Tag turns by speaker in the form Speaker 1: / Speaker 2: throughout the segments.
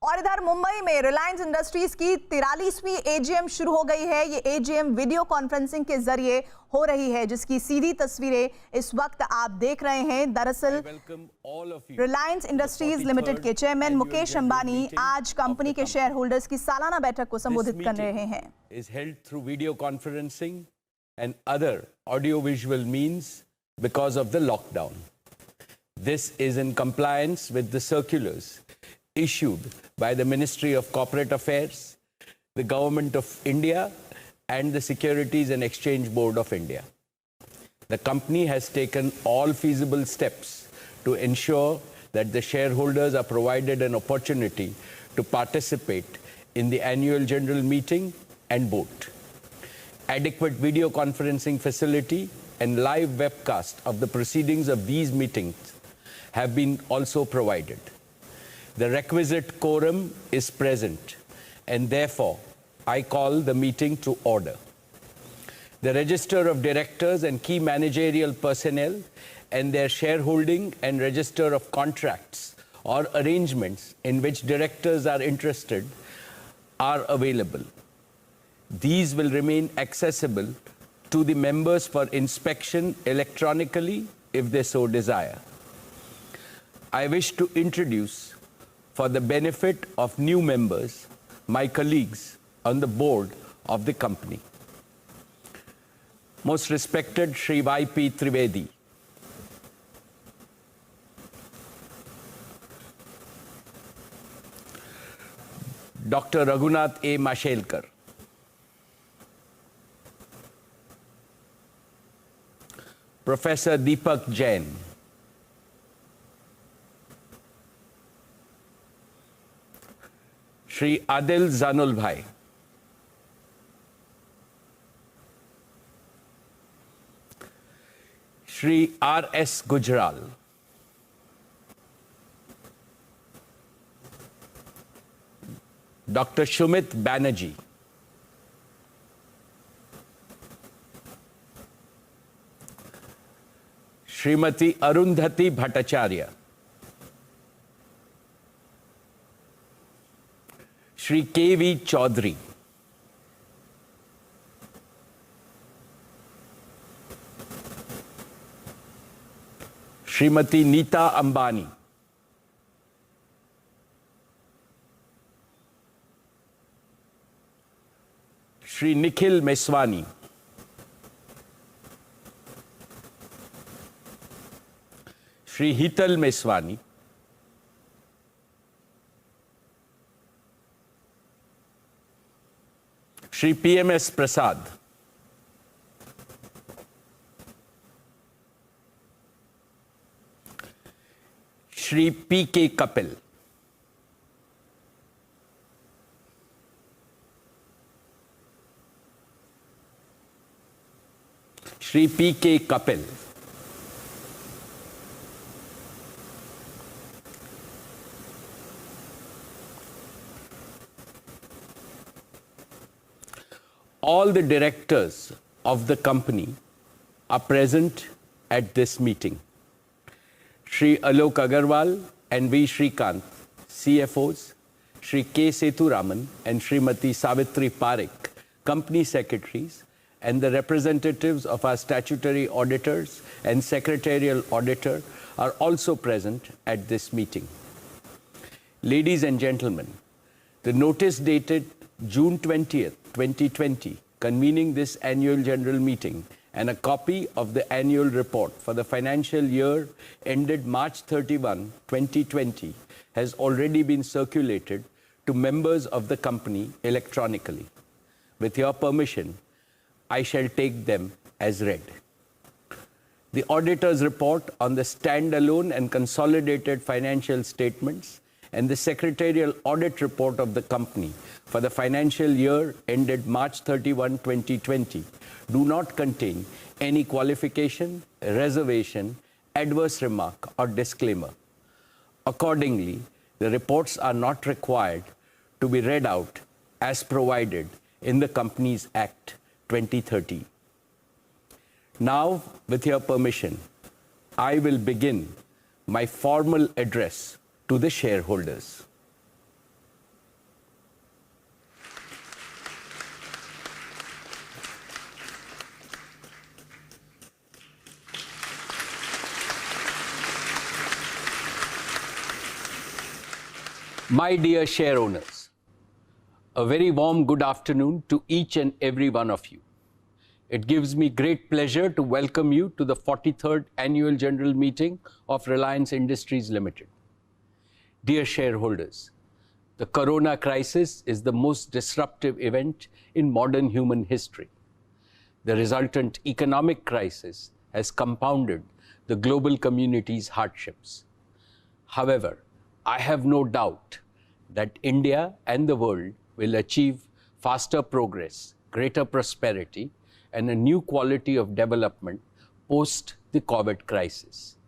Speaker 1: और इधर मुंबई में रिलायंस इंडस्ट्रीज की 43वीं एजीएम शुरू हो गई है। ये एजीएम वीडियो कॉन्फ्रेंसिंग के जरिए हो रही है, जिसकी सीधी तस्वीरें इस वक्त आप देख रहे हैं। दरअसल रिलायंस इंडस्ट्रीज लिमिटेड के चेयरमैन मुकेश अंबानी आज कंपनी के शेयर होल्डर्स की सालाना बैठक को संबोधित कर रहे हैं।
Speaker 2: Is held through video conferencing and other audio-visual means because of the lockdown. This is in compliance with the circulars issued by the Ministry of Corporate Affairs, the Government of India, and the Securities and Exchange Board of India. The company has taken all feasible steps to ensure that the shareholders are provided an opportunity to participate in the annual general meeting and vote. Adequate video conferencing facility and live webcast of the proceedings of these meetings have been also provided. The requisite quorum is present, and therefore I call the meeting to order. The register of directors and key managerial personnel and their shareholding and register of contracts or arrangements in which directors are interested are available. These will remain accessible to the members for inspection electronically if they so desire. I wish to introduce, for the benefit of new members, my colleagues on the board of the company. Most respected Shri Y.P. Trivedi, Dr. Raghunath A. Mashelkar, Professor Deepak Jain, Shri Adil Zanul Bhai, Shri R.S. Gujral, Dr. Shumit Banerjee, Srimati Arundhati Bhattacharya, Shri K.V. Chaudhary, Srimati Neeta Ambani, Shri Nikhil Meswani, Shri Hital Meswani, Shri P.M.S. Prasad, Shri P.K. Kapil, Shri P.K. Kapil, all the directors of the company are present at this meeting. Shri Alok Agarwal and V. Shrikant, CFOs, Shri K. Sethuraman and Srimati Savitri Parekh, company secretaries, and the representatives of our statutory auditors and secretarial auditor are also present at this meeting. Ladies and gentlemen, the notice dated June 20th, 2020, convening this annual general meeting, and a copy of the annual report for the financial year ended March 31, 2020, has already been circulated to members of the company electronically. With your permission, I shall take them as read. The auditor's report on the standalone and consolidated financial statements and the secretarial audit report of the company for the financial year ended March 31, 2020 do not contain any qualification, reservation, adverse remark or disclaimer. Accordingly, the reports are not required to be read out as provided in the Companies Act 2013. Now, with your permission, I will begin my formal address to the shareholders. My dear share owners, a very warm good afternoon to each and every one of you. It gives me great pleasure to welcome you to the 43rd Annual General Meeting of Reliance Industries Limited. Dear shareholders, the corona crisis is the most disruptive event in modern human history. The resultant economic crisis has compounded the global community's hardships. However, I have no doubt that India and the world will achieve faster progress, greater prosperity, and a new quality of development post the COVID crisis.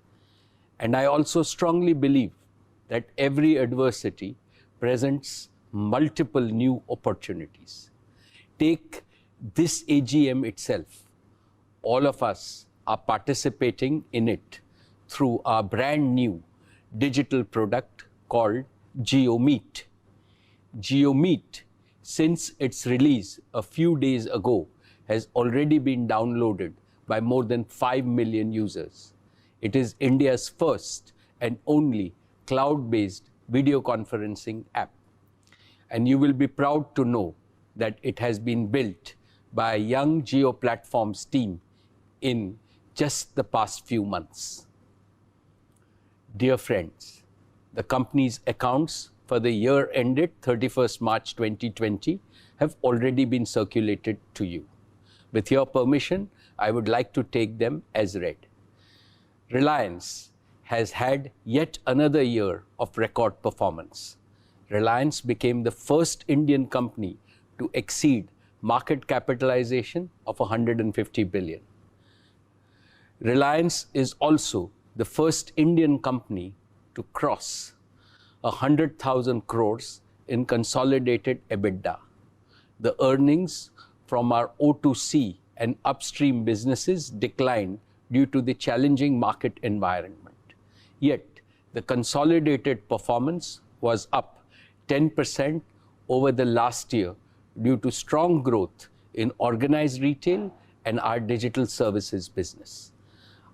Speaker 2: And I also strongly believe that every adversity presents multiple new opportunities. Take this AGM itself. All of us are participating in it through our brand new digital product called Geo Meet. Geo Meet, since its release a few days ago, has already been downloaded by more than 5 million users. It is India's first and only cloud-based video conferencing app. And you will be proud to know that it has been built by a young Geo Platforms team in just the past few months. Dear friends, the company's accounts for the year ended 31st March 2020 have already been circulated to you. With your permission, I would like to take them as read. Reliance has had yet another year of record performance. Reliance became the first Indian company to exceed market capitalization of 150 billion. Reliance is also the first Indian company to cross 100,000 crores in consolidated EBITDA. The earnings from our O2C and upstream businesses declined due to the challenging market environment. Yet, the consolidated performance was up 10% over the last year due to strong growth in organized retail and our digital services business.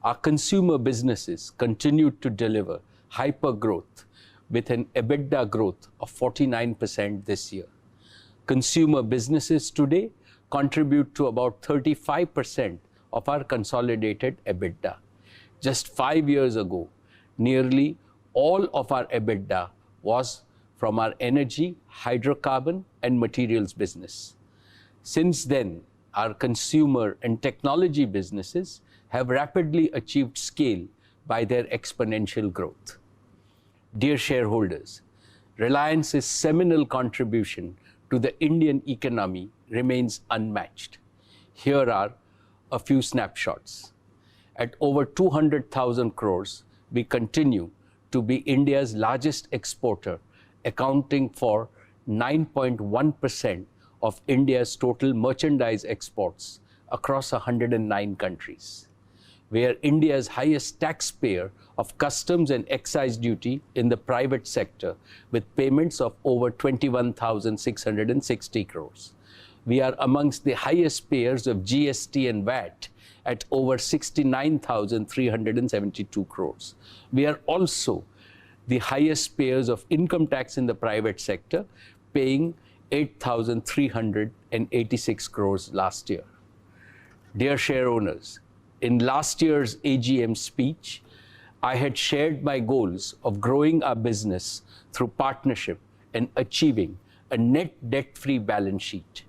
Speaker 2: Our consumer businesses continued to deliver hyper growth with an EBITDA growth of 49% this year. Consumer businesses today contribute to about 35% of our consolidated EBITDA. Just 5 years ago, nearly all of our EBITDA was from our energy, hydrocarbon, and materials business. Since then, our consumer and technology businesses have rapidly achieved scale by their exponential growth. Dear shareholders, Reliance's seminal contribution to the Indian economy remains unmatched. Here are a few snapshots. At over 200,000 crores, we continue to be India's largest exporter, accounting for 9.1% of India's total merchandise exports across 109 countries. We are India's highest taxpayer of customs and excise duty in the private sector, with payments of over 21,660 crores. We are amongst the highest payers of GST and VAT at over 69,372 crores. We are also the highest payers of income tax in the private sector, paying 8,386 crores last year. Dear share owners, in last year's AGM speech, I had shared my goals of growing our business through partnership and achieving a net debt-free balance sheet.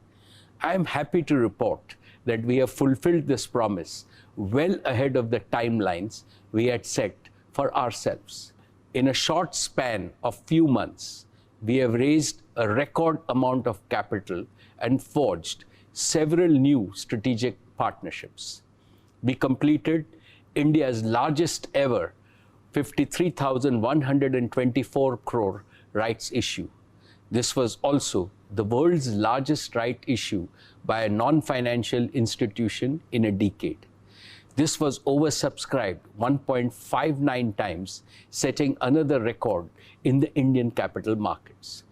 Speaker 2: I am happy to report that we have fulfilled this promise well ahead of the timelines we had set for ourselves. In a short span of few months, we have raised a record amount of capital and forged several new strategic partnerships. We completed India's largest ever 53,124 crore rights issue. This was also the world's largest right issue by a non-financial institution in a decade. This was oversubscribed 1.59 times, setting another record in the Indian capital markets.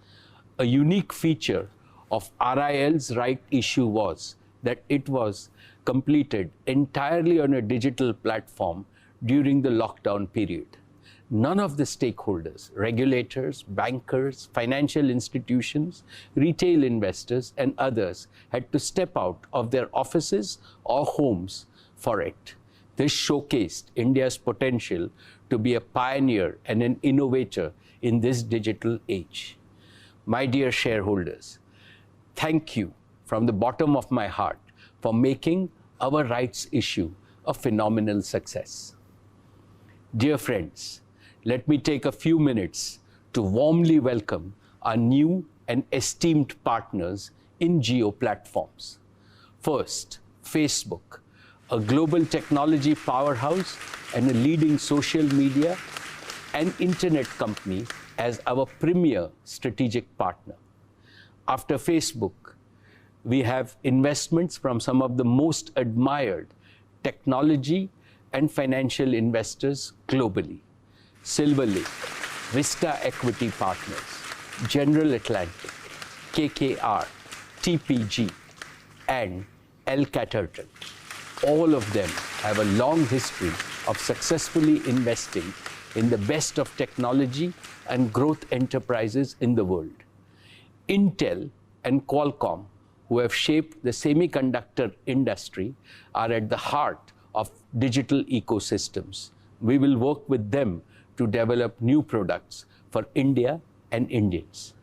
Speaker 2: A unique feature of RIL's right issue was that it was completed entirely on a digital platform during the lockdown period. none of the stakeholders, regulators, bankers, financial institutions, retail investors, and others had to step out of their offices or homes for it. This showcased India's potential to be a pioneer and an innovator in this digital age. My dear shareholders, thank you from the bottom of my heart for making our rights issue a phenomenal success. Dear friends, let me take a few minutes to warmly welcome our new and esteemed partners in Geo platforms. First, Facebook, a global technology powerhouse and a leading social media and internet company as our premier strategic partner. After Facebook, we have investments from some of the most admired technology and financial investors globally. Silver Lake, Vista Equity Partners, General Atlantic, KKR, TPG, and El Caterton. All of them have a long history of successfully investing in the best of technology and growth enterprises in the world. Intel and Qualcomm, who have shaped the semiconductor industry, are at the heart of digital ecosystems. We will work with them to develop new products for India and Indians.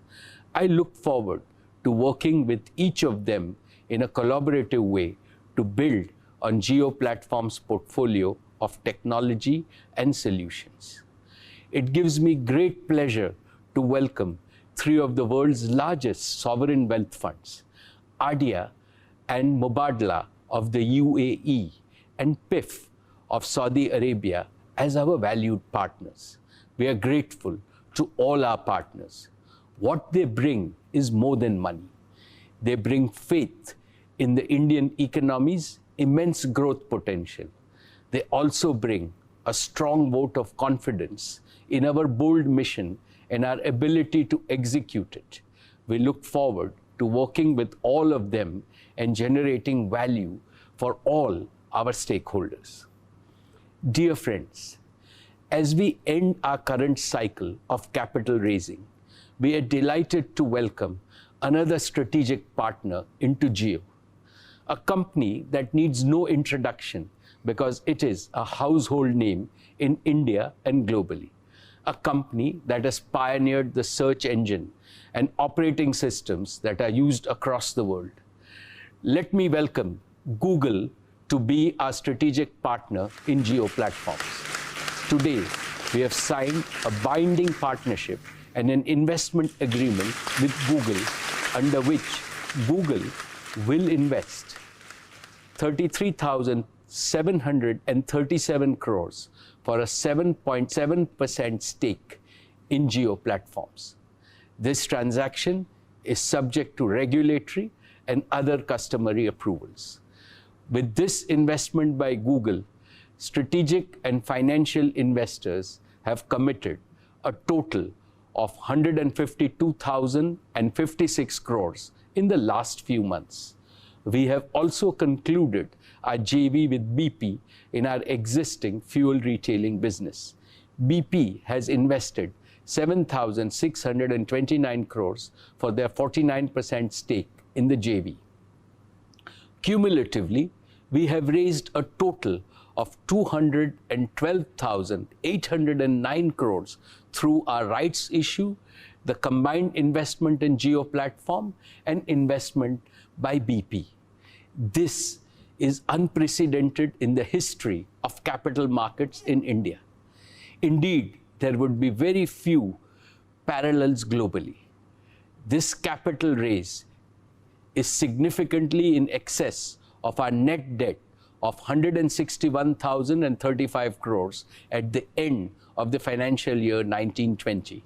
Speaker 2: I look forward to working with each of them in a collaborative way to build on Geo Platform's portfolio of technology and solutions. It gives me great pleasure to welcome three of the world's largest sovereign wealth funds, ADIA and Mubadala of the UAE and PIF of Saudi Arabia, as our valued partners. We are grateful to all our partners. What they bring is more than money. They bring faith in the Indian economy's immense growth potential. They also bring a strong vote of confidence in our bold mission and our ability to execute it. We look forward to working with all of them and generating value for all our stakeholders. Dear friends, as we end our current cycle of capital raising, we are delighted to welcome another strategic partner into Geo, a company that needs no introduction because it is a household name in India and globally, a company that has pioneered the search engine and operating systems that are used across the world. Let me welcome Google to be our strategic partner in Geo platforms. Today, we have signed a binding partnership and an investment agreement with Google, under which Google will invest 33,737 crores for a 7.7% stake in Geo platforms. This transaction is subject to regulatory and other customary approvals. With this investment by Google, strategic and financial investors have committed a total of 152,056 crores in the last few months. We have also concluded our JV with BP in our existing fuel retailing business. BP has invested 7,629 crores for their 49% stake in the JV. Cumulatively, we have raised a total of 212,809 crores through our rights issue, the combined investment in Geo platform, and investment by BP. This is unprecedented in the history of capital markets in India. Indeed, there would be very few parallels globally. This capital raise is significantly in excess of our net debt of 161,035 crores at the end of the financial year 1920.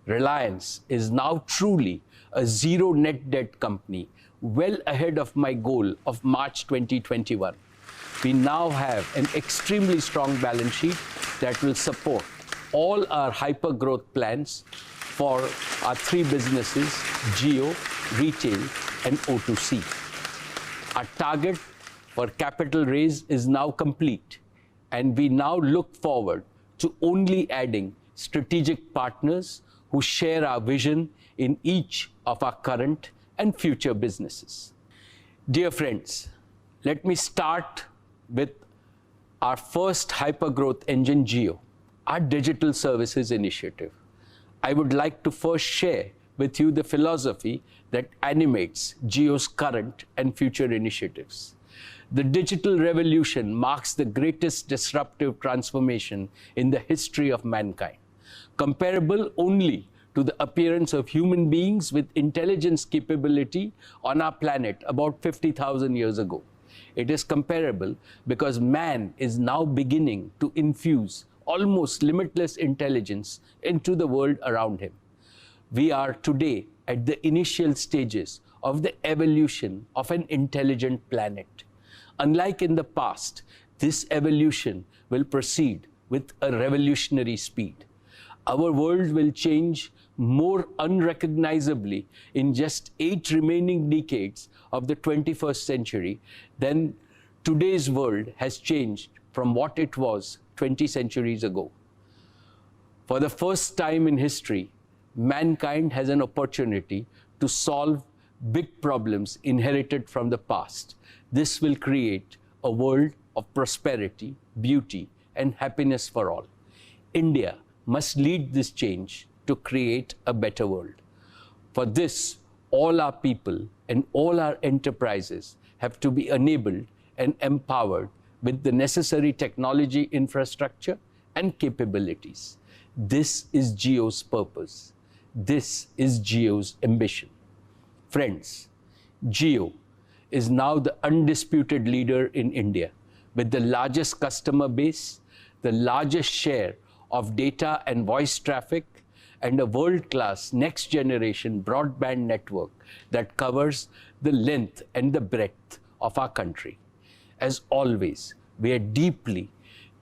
Speaker 2: Reliance is now truly a zero net debt company, well ahead of my goal of March 2021. We now have an extremely strong balance sheet that will support all our hyper growth plans for our three businesses, Geo, Retail, and O2C. Our target for capital raise is now complete, and we now look forward to only adding strategic partners who share our vision in each of our current and future businesses. Dear friends, let me start with our first hypergrowth engine, Geo, our digital services initiative. I would like to first share with you the philosophy that animates Geo's current and future initiatives. The digital revolution marks the greatest disruptive transformation in the history of mankind, comparable only to the appearance of human beings with intelligence capability on our planet about 50,000 years ago. It is comparable because man is now beginning to infuse almost limitless intelligence into the world around him. We are today at the initial stages of the evolution of an intelligent planet. Unlike in the past, this evolution will proceed with a revolutionary speed. Our world will change more unrecognizably in just 8 remaining decades of the 21st century than today's world has changed from what it was 20 centuries ago. For the first time in history, mankind has an opportunity to solve big problems inherited from the past. This will create a world of prosperity, beauty, and happiness for all. India must lead this change to create a better world. For this, all our people and all our enterprises have to be enabled and empowered with the necessary technology infrastructure and capabilities. This is Geo's purpose. This is Geo's ambition. Friends, Geo is now the undisputed leader in India with the largest customer base, the largest share of data and voice traffic, and a world-class next-generation broadband network that covers the length and the breadth of our country. As always, we are deeply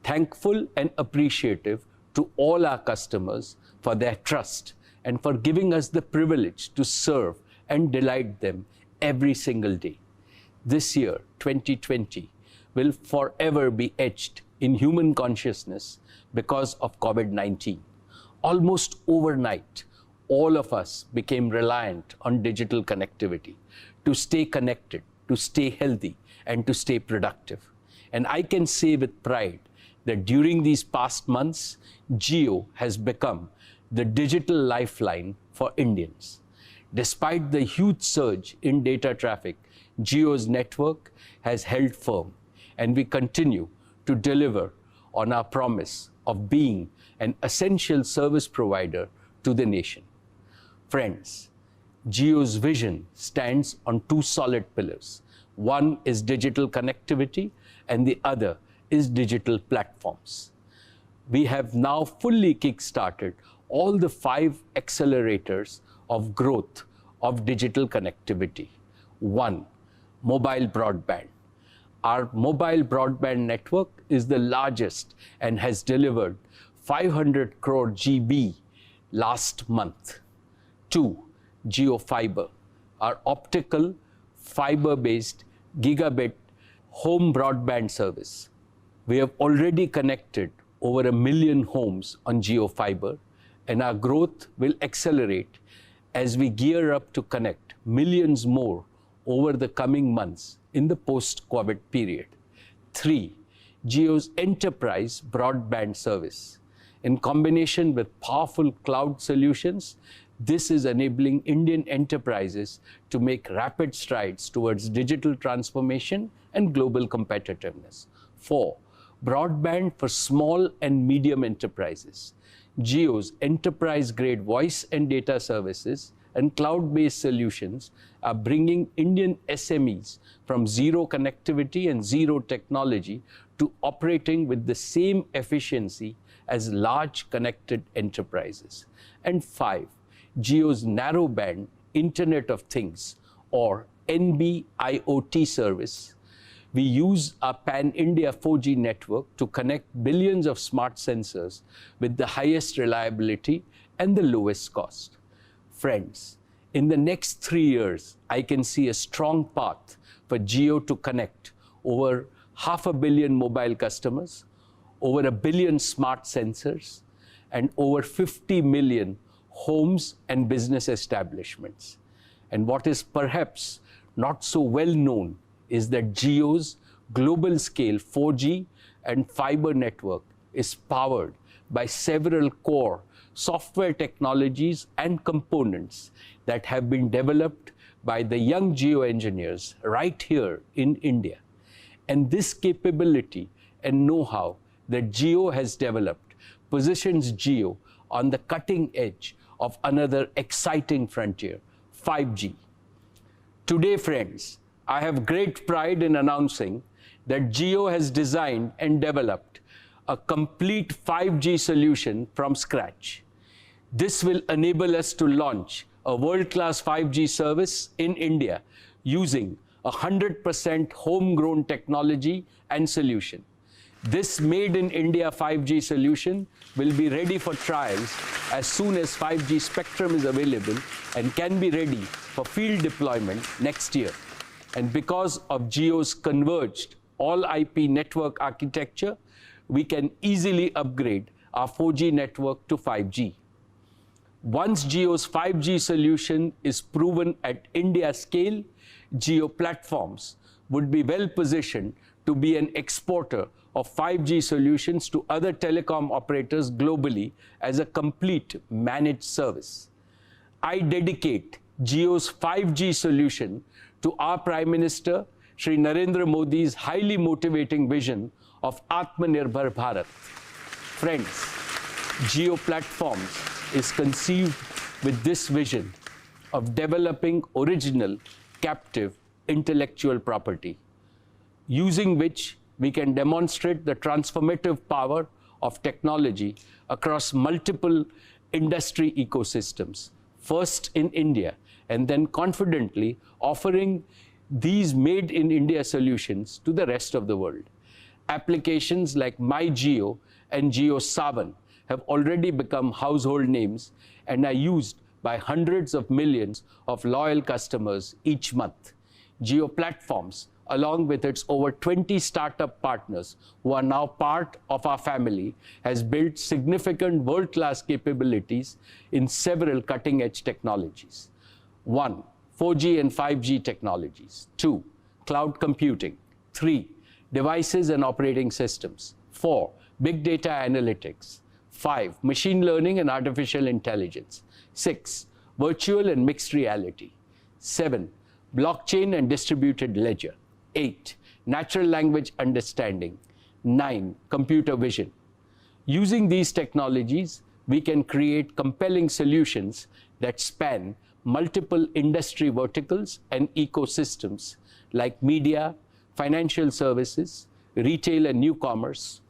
Speaker 2: thankful and appreciative to all our customers for their trust and for giving us the privilege to serve and delight them every single day. This year, 2020, will forever be etched in human consciousness because of COVID-19. Almost overnight, all of us became reliant on digital connectivity to stay connected, to stay healthy, and to stay productive. And I can say with pride that during these past months, Geo has become the digital lifeline for Indians. Despite the huge surge in data traffic, Geo's network has held firm, and we continue to deliver on our promise of being an essential service provider to the nation. Friends, Geo's vision stands on 2 solid pillars. One is digital connectivity, and the other is digital platforms. We have now fully kick-started all the 5 accelerators of growth of digital connectivity. 1, mobile broadband. Our mobile broadband network is the largest and has delivered 500 crore GB last month. 2, Geo Fiber, our optical fiber-based gigabit home broadband service. We have already connected over 1 million homes on Geo Fiber, and our growth will accelerate as we gear up to connect millions more over the coming months in the post-COVID period. 3, Geo's enterprise broadband service. In combination with powerful cloud solutions, this is enabling Indian enterprises to make rapid strides towards digital transformation and global competitiveness. 4, broadband for small and medium enterprises. Geo's enterprise-grade voice and data services and cloud-based solutions are bringing Indian SMEs from zero connectivity and zero technology to operating with the same efficiency as large connected enterprises. And 5, Geo's narrowband Internet of Things, or NB-IoT service. We use our pan-India 4G network to connect billions of smart sensors with the highest reliability and the lowest cost. Friends, in the next 3 years, I can see a strong path for Geo to connect over 500 million mobile customers, over 1 billion smart sensors, and over 50 million homes and business establishments. And what is perhaps not so well known is that Geo's global scale 4G and fiber network is powered by several core software technologies and components that have been developed by the young Geo engineers right here in India. And this capability and know-how that Geo has developed positions Geo on the cutting edge of another exciting frontier, 5G. Today, friends, I have great pride in announcing that Geo has designed and developed a complete 5G solution from scratch. This will enable us to launch a world-class 5G service in India using 100% homegrown technology and solution. This made in India 5G solution will be ready for trials as soon as 5G spectrum is available and can be ready for field deployment next year. And because of Geo's converged all IP network architecture, we can easily upgrade our 4G network to 5G. Once Geo's 5G solution is proven at India scale, Geo platforms would be well positioned to be an exporter of 5G solutions to other telecom operators globally as a complete managed service. I dedicate Geo's 5G solution to our Prime Minister, Shri Narendra Modi's highly motivating vision of Atmanirbhar Bharat. Friends, Geo Platforms is conceived with this vision of developing original, captive intellectual property, using which we can demonstrate the transformative power of technology across multiple industry ecosystems, first in India, and then confidently offering these made in India solutions to the rest of the world. Applications like MyGeo and Geo Savan have already become household names and are used by hundreds of millions of loyal customers each month. Geo Platforms, along with its over 20 startup partners who are now part of our family, has built significant world-class capabilities in several cutting-edge technologies. 1. 4G and 5G technologies. 2. Cloud computing. 3. Devices and operating systems. 4. Big data analytics. 5. Machine learning and artificial intelligence. 6. Virtual and mixed reality. 7. Blockchain and distributed ledger. 8. Natural language understanding. 9. Computer vision. Using these technologies, we can create compelling solutions that span multiple industry verticals and ecosystems like media, financial services, retail and new commerce,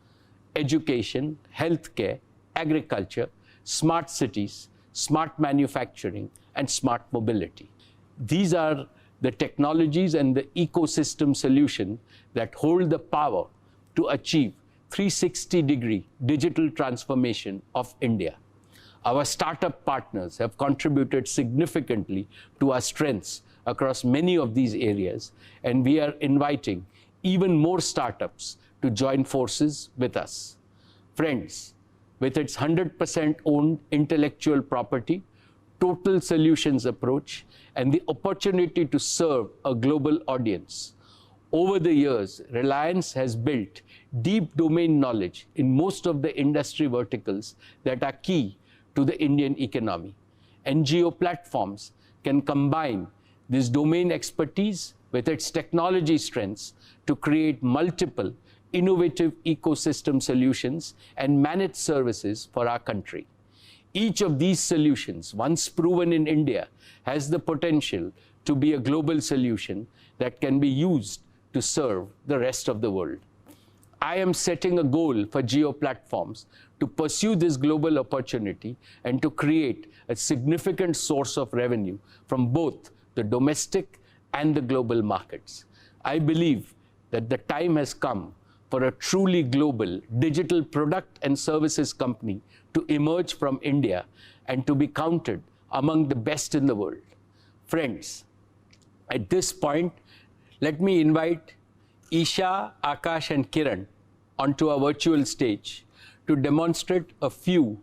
Speaker 2: education, healthcare, agriculture, smart cities, smart manufacturing, and smart mobility. These are the technologies and the ecosystem solution that hold the power to achieve 360-degree digital transformation of India. Our startup partners have contributed significantly to our strengths across many of these areas, and we are inviting even more startups to join forces with us. Friends, with its 100% owned intellectual property, total solutions approach, and the opportunity to serve a global audience, over the years, Reliance has built deep domain knowledge in most of the industry verticals that are key to the Indian economy. And Geo Platforms can combine this domain expertise with its technology strengths to create multiple innovative ecosystem solutions and managed services for our country. Each of these solutions, once proven in India, has the potential to be a global solution that can be used to serve the rest of the world. I am setting a goal for Geo Platforms to pursue this global opportunity and to create a significant source of revenue from both the domestic and the global markets. I believe that the time has come for a truly global digital product and services company to emerge from India and to be counted among the best in the world. Friends, at this point, let me invite Isha, Akash, and Kiran onto our virtual stage to demonstrate a few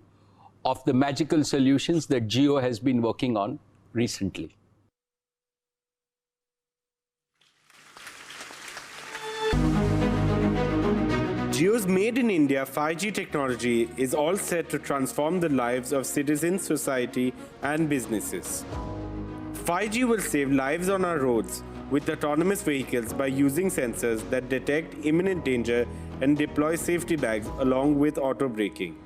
Speaker 2: of the magical solutions that Geo has been working on recently.
Speaker 3: Geo's Made in India 5G technology is all set to transform the lives of citizens, society, and businesses. 5G will save lives on our roads with autonomous vehicles by using sensors that detect imminent danger and deploy safety bags along with auto braking.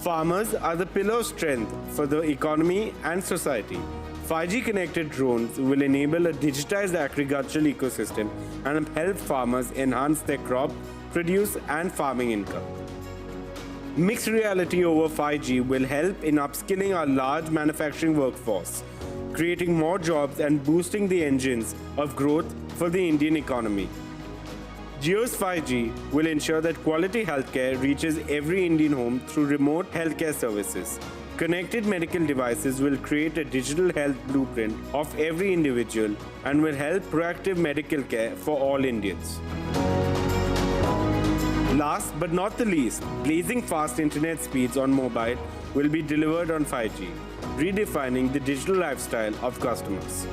Speaker 3: Farmers are the pillar of strength for the economy and society. 5G connected drones will enable a digitized agricultural ecosystem and help farmers enhance their crop, produce, and farming income. Mixed reality over 5G will help in upskilling our large manufacturing workforce, creating more jobs and boosting the engines of growth for the Indian economy. Geo's 5G will ensure that quality healthcare reaches every Indian home through remote healthcare services. Connected medical devices will create a digital health blueprint of every individual and will help proactive medical care for all Indians. Last but not the least, blazing fast internet speeds on mobile will be delivered on 5G, redefining the digital lifestyle of customers.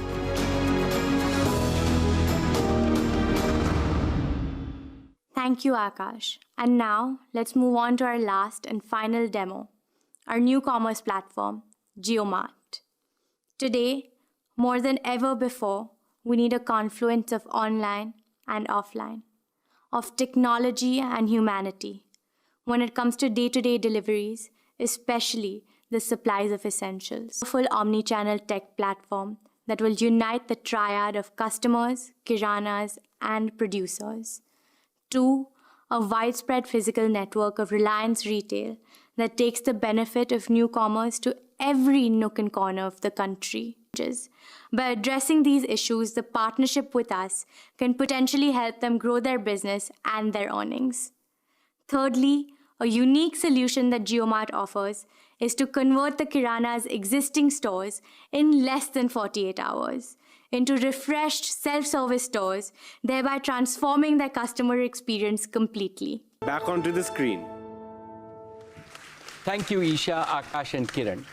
Speaker 4: Thank you, Akash. And now, let's move on to our last and final demo, our new commerce platform, Geo Mart. Today, more than ever before, we need a confluence of online and offline, of technology and humanity, when it comes to day-to-day deliveries, especially the supplies of essentials. A full omni-channel tech platform that will unite the triad of customers, kiranas, and producers. 2, a widespread physical network of Reliance Retail that takes the benefit of new commerce to every nook and corner of the country. By addressing these issues, the partnership with us can potentially help them grow their business and their earnings. Thirdly, a unique solution that Geo Mart offers is to convert the Kirana's existing stores in less than 48 hours into refreshed self-service stores, thereby transforming their customer experience completely.
Speaker 3: Back onto the screen.
Speaker 2: Thank you, Isha, Akash, and Kiran,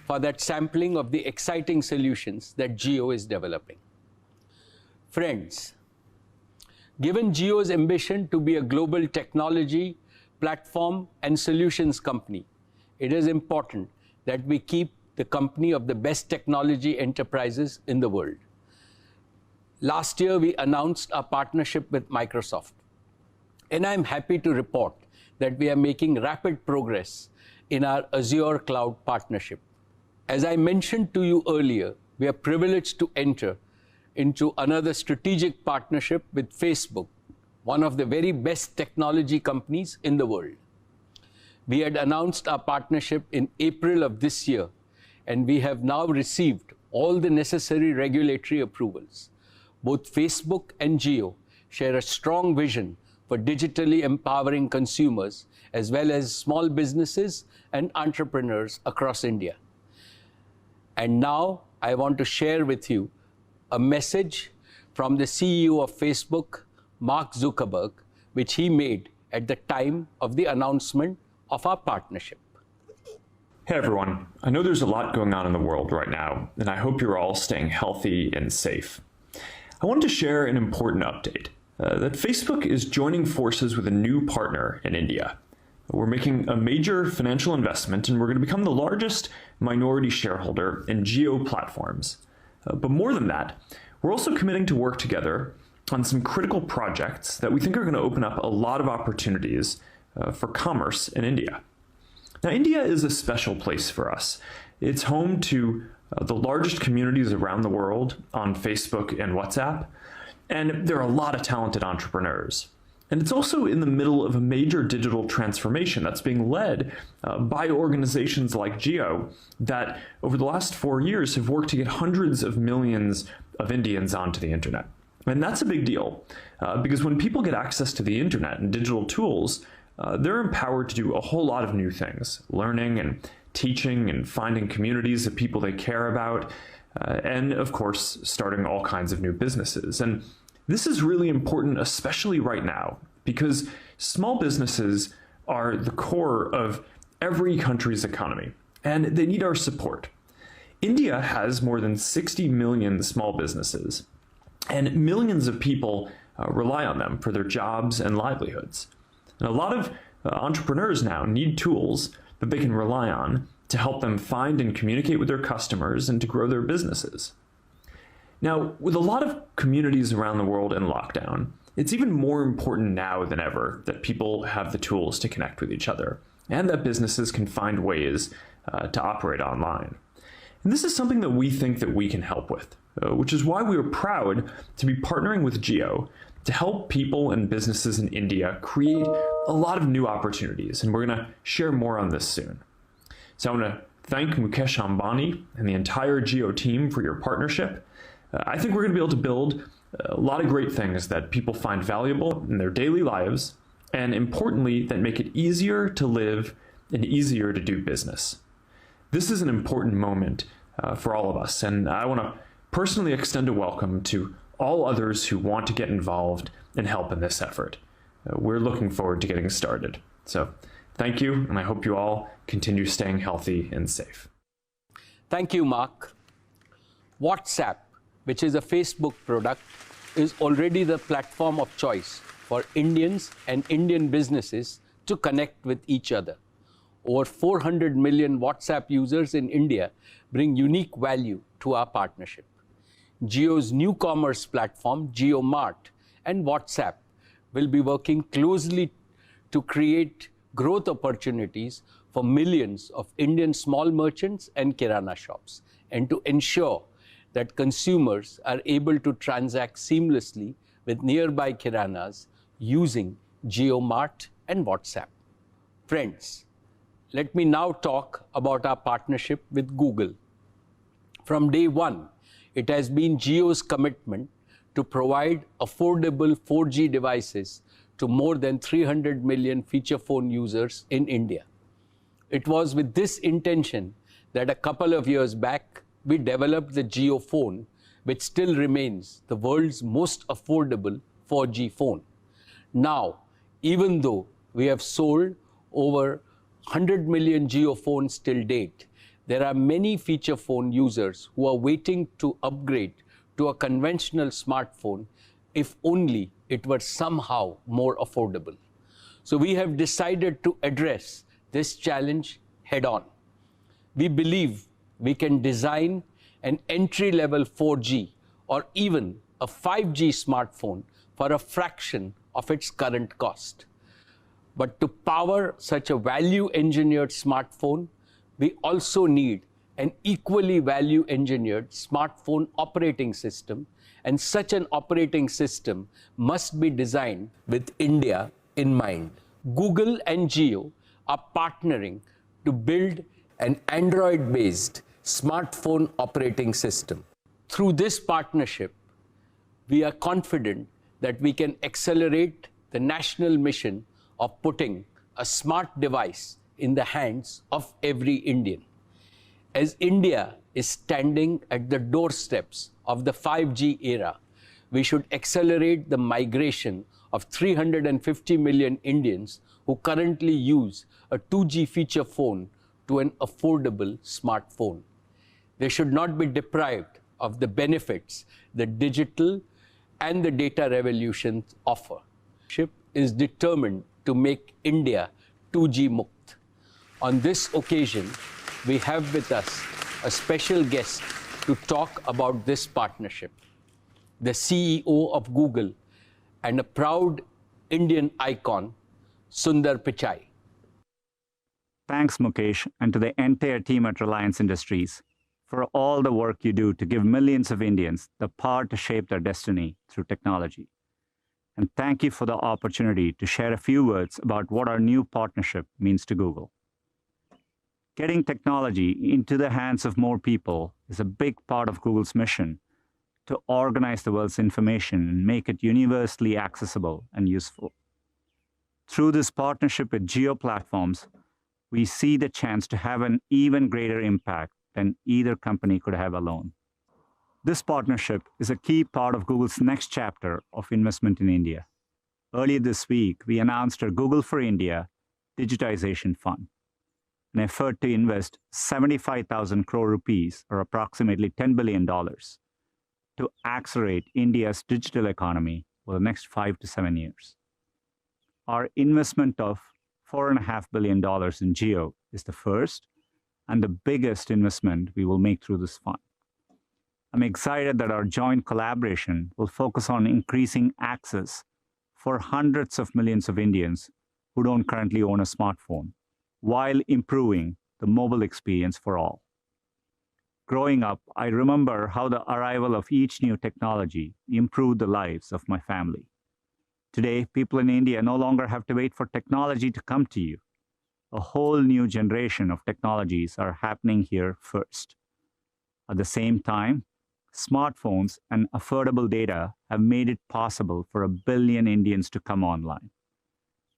Speaker 2: for that sampling of the exciting solutions that Geo is developing. Friends, given Geo's ambition to be a global technology, platform, and solutions company, it is important that we keep the company of the best technology enterprises in the world. Last year, we announced our partnership with Microsoft, and I'm happy to report that we are making rapid progress in our Azure cloud partnership. As I mentioned to you earlier, we are privileged to enter into another strategic partnership with Facebook, one of the very best technology companies in the world. We had announced our partnership in April of this year, and we have now received all the necessary regulatory approvals. Both Facebook and Geo share a strong vision for digitally empowering consumers as well as small businesses and entrepreneurs across India. And now I want to share with you a message from the CEO of Facebook, Mark Zuckerberg, which he made at the time of the announcement of our partnership.
Speaker 5: Hey everyone, I know there's a lot going on in the world right now, and I hope you're all staying healthy and safe. I wanted to share an important update, that Facebook is joining forces with a new partner in India. We're making a major financial investment, and we're going to become the largest minority shareholder in Geo platforms. But more than that, we're also committing to work together on some critical projects that we think are going to open up a lot of opportunities for commerce in India. Now, India is a special place for us. It's home to the largest communities around the world on Facebook and WhatsApp, and there are a lot of talented entrepreneurs. And it's also in the middle of a major digital transformation that's being led by organizations like Geo that over the last 4 years have worked to get hundreds of millions of Indians onto the internet. And that's a big deal because when people get access to the internet and digital tools, they're empowered to do a whole lot of new things, learning and teaching and finding communities of people they care about, and of course, starting all kinds of new businesses. And this is really important, especially right now, because small businesses are the core of every country's economy, and they need our support. India has more than 60 million small businesses, and millions of people rely on them for their jobs and livelihoods. And a lot of entrepreneurs now need tools that they can rely on to help them find and communicate with their customers and to grow their businesses. Now, with a lot of communities around the world in lockdown, it's even more important now than ever that people have the tools to connect with each other and that businesses can find ways to operate online. And this is something that we think that we can help with, which is why we are proud to be partnering with Geo to help people and businesses in India create a lot of new opportunities. And we're going to share more on this soon. So I want to thank Mukesh Ambani and the entire Geo team for your partnership. I think we're going to be able to build a lot of great things that people find valuable in their daily lives, and importantly, that make it easier to live and easier to do business. This is an important moment for all of us, and I want to personally extend a welcome to all others who want to get involved and help in this effort. We're looking forward to getting started. So thank you, and I hope you all continue staying healthy and safe.
Speaker 2: Thank you, Mark. WhatsApp, which is a Facebook product, is already the platform of choice for Indians and Indian businesses to connect with each other. Over 400 million WhatsApp users in India bring unique value to our partnership. Geo's new commerce platform, Geo Mart, and WhatsApp will be working closely to create growth opportunities for millions of Indian small merchants and kirana shops, and to ensure that consumers are able to transact seamlessly with nearby kiranas using Geo Mart and WhatsApp. Friends, let me now talk about our partnership with Google. From day one, it has been Geo's commitment to provide affordable 4G devices to more than 300 million feature phone users in India. It was with this intention that a couple of years back, we developed the Geo phone, which still remains the world's most affordable 4G phone. Now, even though we have sold over 100 million Geo phones till date, there are many feature phone users who are waiting to upgrade to a conventional smartphone if only it were somehow more affordable. So we have decided to address this challenge head on. We believe we can design an entry-level 4G or even a 5G smartphone for a fraction of its current cost. But to power such a value-engineered smartphone, we also need an equally value-engineered smartphone operating system, and such an operating system must be designed with India in mind. Google and Geo are partnering to build an Android-based smartphone operating system. Through this partnership, we are confident that we can accelerate the national mission of putting a smart device in the hands of every Indian. As India is standing at the doorsteps of the 5G era, we should accelerate the migration of 350 million Indians who currently use a 2G feature phone to an affordable smartphone. They should not be deprived of the benefits the digital and the data revolutions offer. SHIP is determined to make India 2G Mukt. On this occasion, we have with us a special guest to talk about this partnership, the CEO of Google and a proud Indian icon, Sundar Pichai.
Speaker 6: Thanks, Mukesh, and to the entire team at Reliance Industries for all the work you do to give millions of Indians the power to shape their destiny through technology. And thank you for the opportunity to share a few words about what our new partnership means to Google. Getting technology into the hands of more people is a big part of Google's mission to organize the world's information and make it universally accessible and useful. Through this partnership with Geo Platforms, we see the chance to have an even greater impact than either company could have alone. This partnership is a key part of Google's next chapter of investment in India. Earlier this week, we announced our Google for India Digitization Fund. an effort to invest 75,000 crore rupees, or approximately $10 billion, to accelerate India's digital economy over the next 5 to 7 years. Our investment of $4.5 billion in Geo is the first and the biggest investment we will make through this fund. I'm excited that our joint collaboration will focus on increasing access for hundreds of millions of Indians who don't currently own a smartphone, while improving the mobile experience for all. Growing up, I remember how the arrival of each new technology improved the lives of my family. Today, people in India no longer have to wait for technology to come to you. A whole new generation of technologies are happening here first. At the same time, smartphones and affordable data have made it possible for 1 billion Indians to come online.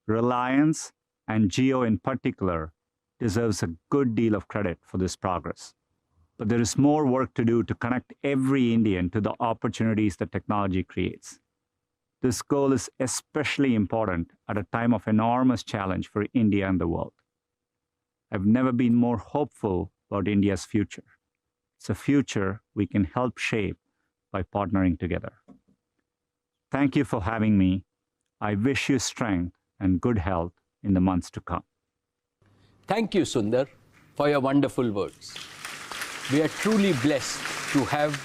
Speaker 6: Reliance, and Geo in particular, deserves a good deal of credit for this progress. But there is more work to do to connect every Indian to the opportunities that technology creates. This goal is especially important at a time of enormous challenge for India and the world. I've never been more hopeful about India's future. It's a future we can help shape by partnering together. Thank you for having me. I wish you strength and good health in the months to come.
Speaker 2: Thank you, Sundar, for your wonderful words. We are truly blessed to have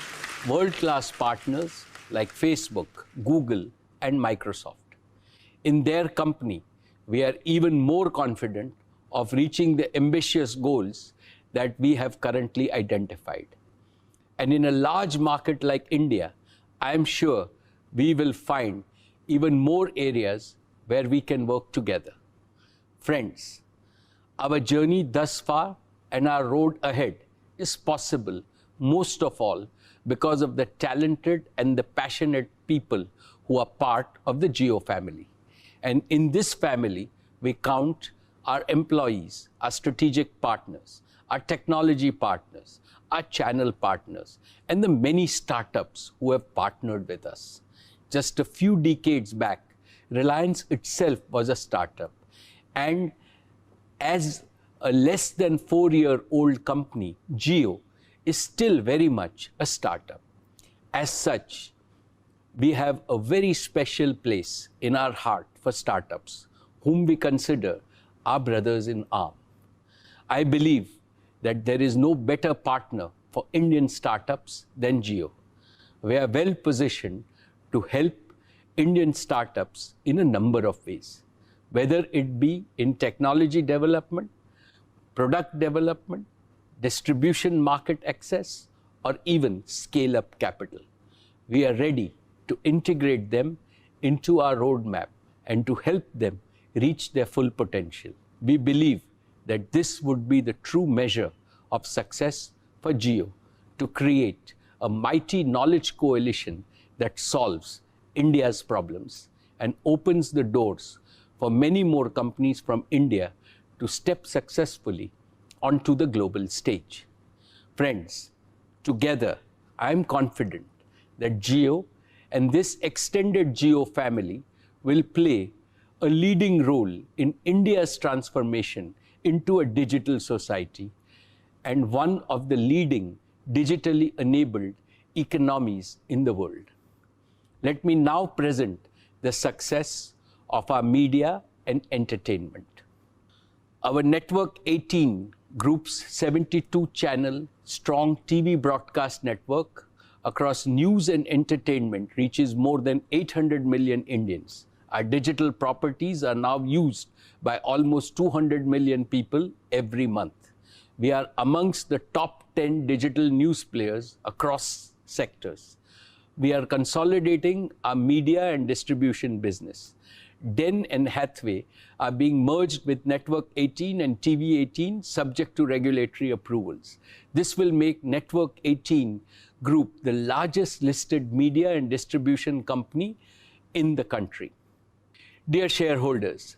Speaker 2: world-class partners like Facebook, Google, and Microsoft. In their company, we are even more confident of reaching the ambitious goals that we have currently identified. And in a large market like India, I am sure we will find even more areas where we can work together. Friends, our journey thus far and our road ahead is possible, most of all, because of the talented and the passionate people who are part of the Geo family. And in this family, we count our employees, our strategic partners, our technology partners, our channel partners, and the many startups who have partnered with us. Just a few decades back, Reliance itself was a startup. And as a less than 4-year-old company, Geo is still very much a startup. As such, we have a very special place in our heart for startups, whom we consider our brothers in arms. I believe that there is no better partner for Indian startups than Geo. We are well positioned to help Indian startups in a number of ways, whether it be in technology development, product development, distribution market access, or even scale-up capital. We are ready to integrate them into our roadmap and to help them reach their full potential. We believe that this would be the true measure of success for Geo to create a mighty knowledge coalition that solves India's problems and opens the doors for many more companies from India to step successfully onto the global stage. Friends, together, I am confident that Geo and this extended Geo family will play a leading role in India's transformation into a digital society and one of the leading digitally enabled economies in the world. Let me now present the success of our media and entertainment. Our Network 18 Group's 72-channel strong TV broadcast network across news and entertainment reaches more than 800 million Indians. Our digital properties are now used by almost 200 million people every month. We are amongst the top 10 digital news players across sectors. We are consolidating our media and distribution business. Den and Hathway are being merged with Network 18 and TV 18 subject to regulatory approvals. This will make Network 18 Group the largest listed media and distribution company in the country. Dear shareholders,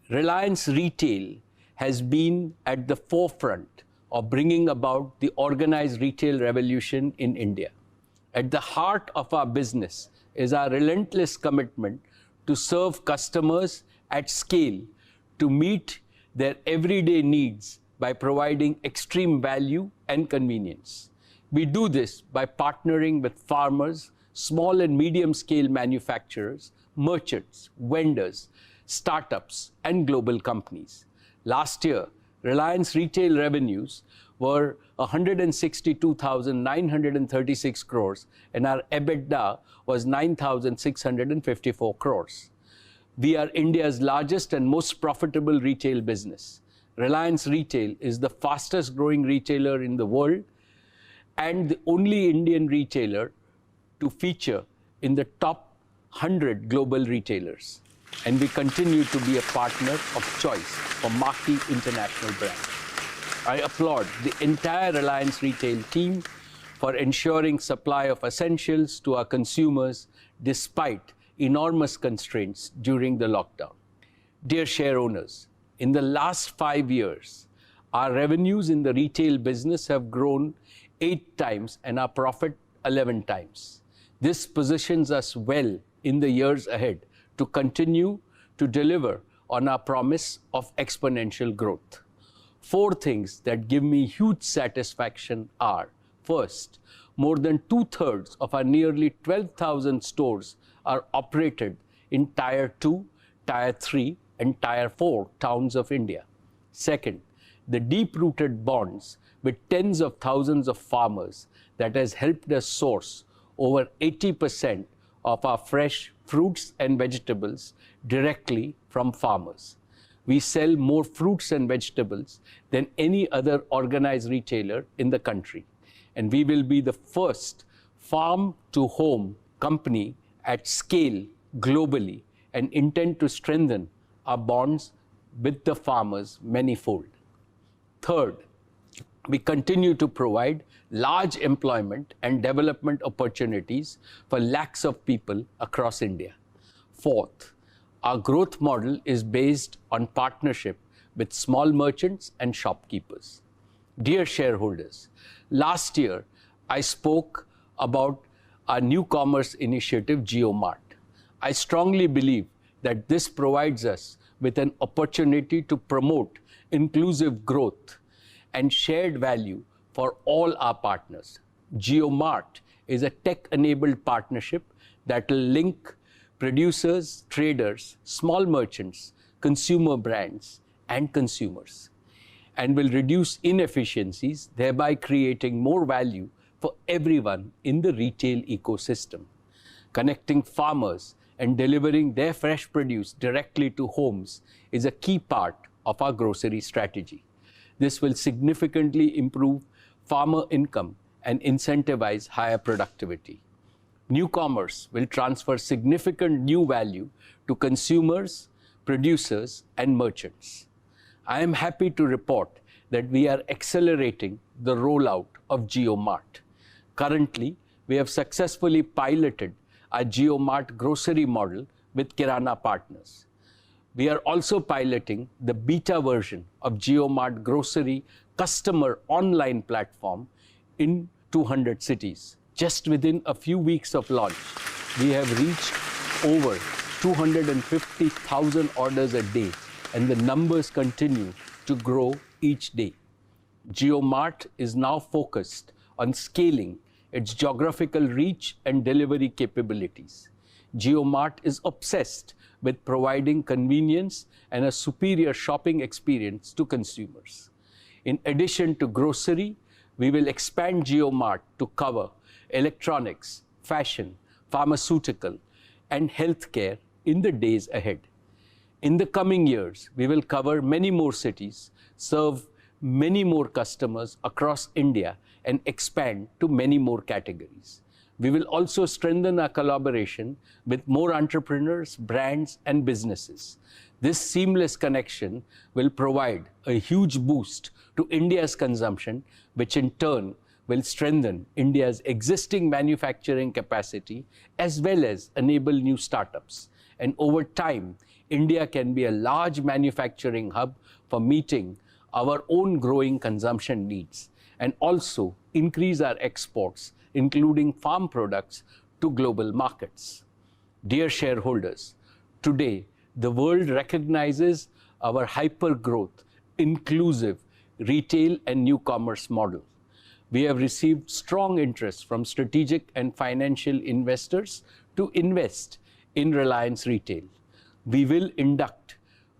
Speaker 2: Reliance Retail has been at the forefront of bringing about the organized retail revolution in India. At the heart of our business is our relentless commitment to serve customers at scale, to meet their everyday needs by providing extreme value and convenience. We do this by partnering with farmers, small and medium scale manufacturers, merchants, vendors, startups, and global companies. Last year, Reliance Retail revenues were 162,936 crores and our EBITDA was 9,654 crores. We are India's largest and most profitable retail business. Reliance Retail is the fastest growing retailer in the world and the only Indian retailer to feature in the top 100 global retailers. And we continue to be a partner of choice for marquee international brands. I applaud the entire Reliance Retail team for ensuring supply of essentials to our consumers despite enormous constraints during the lockdown. Dear share owners, in the last 5 years, our revenues in the retail business have grown 8 times and our profit 11 times. This positions us well in the years ahead to continue to deliver on our promise of exponential growth. 4 things that give me huge satisfaction are: first, more than 2/3 of our nearly 12,000 stores are operated in Tier 2, Tier 3, and Tier 4 towns of India. Second, the deep-rooted bonds with tens of thousands of farmers that has helped us source over 80% of our fresh fruits and vegetables directly from farmers. We sell more fruits and vegetables than any other organized retailer in the country. And we will be the first farm-to-home company at scale globally and intend to strengthen our bonds with the farmers manifold. Third, we continue to provide large employment and development opportunities for lakhs of people across India. Fourth, our growth model is based on partnership with small merchants and shopkeepers. Dear shareholders, last year I spoke about our new commerce initiative, Geo Mart. I strongly believe that this provides us with an opportunity to promote inclusive growth and shared value for all our partners. Geo Mart is a tech-enabled partnership that will link producers, traders, small merchants, consumer brands, and consumers, and will reduce inefficiencies, thereby creating more value for everyone in the retail ecosystem. Connecting farmers and delivering their fresh produce directly to homes is a key part of our grocery strategy. This will significantly improve farmer income and incentivize higher productivity. New commerce will transfer significant new value to consumers, producers, and merchants. I am happy to report that we are accelerating the rollout of Geo Mart. Currently, we have successfully piloted our Geo Mart grocery model with Kirana partners. We are also piloting the beta version of Geo Mart grocery customer online platform in 200 cities. Just within a few weeks of launch, we have reached over 250,000 orders a day, and the numbers continue to grow each day. Geo Mart is now focused on scaling its geographical reach and delivery capabilities. Geo Mart is obsessed with providing convenience and a superior shopping experience to consumers. In addition to grocery, we will expand Geo Mart to cover electronics, fashion, pharmaceutical, and healthcare in the days ahead. In the coming years, we will cover many more cities, serve many more customers across India, and expand to many more categories. We will also strengthen our collaboration with more entrepreneurs, brands, and businesses. This seamless connection will provide a huge boost to India's consumption, which in turn will strengthen India's existing manufacturing capacity as well as enable new startups. And over time, India can be a large manufacturing hub for meeting our own growing consumption needs and also increase our exports, including farm products, to global markets. Dear shareholders, today the world recognizes our hyper-growth, inclusive, retail and new commerce model. We have received strong interest from strategic and financial investors to invest in Reliance Retail. We will induct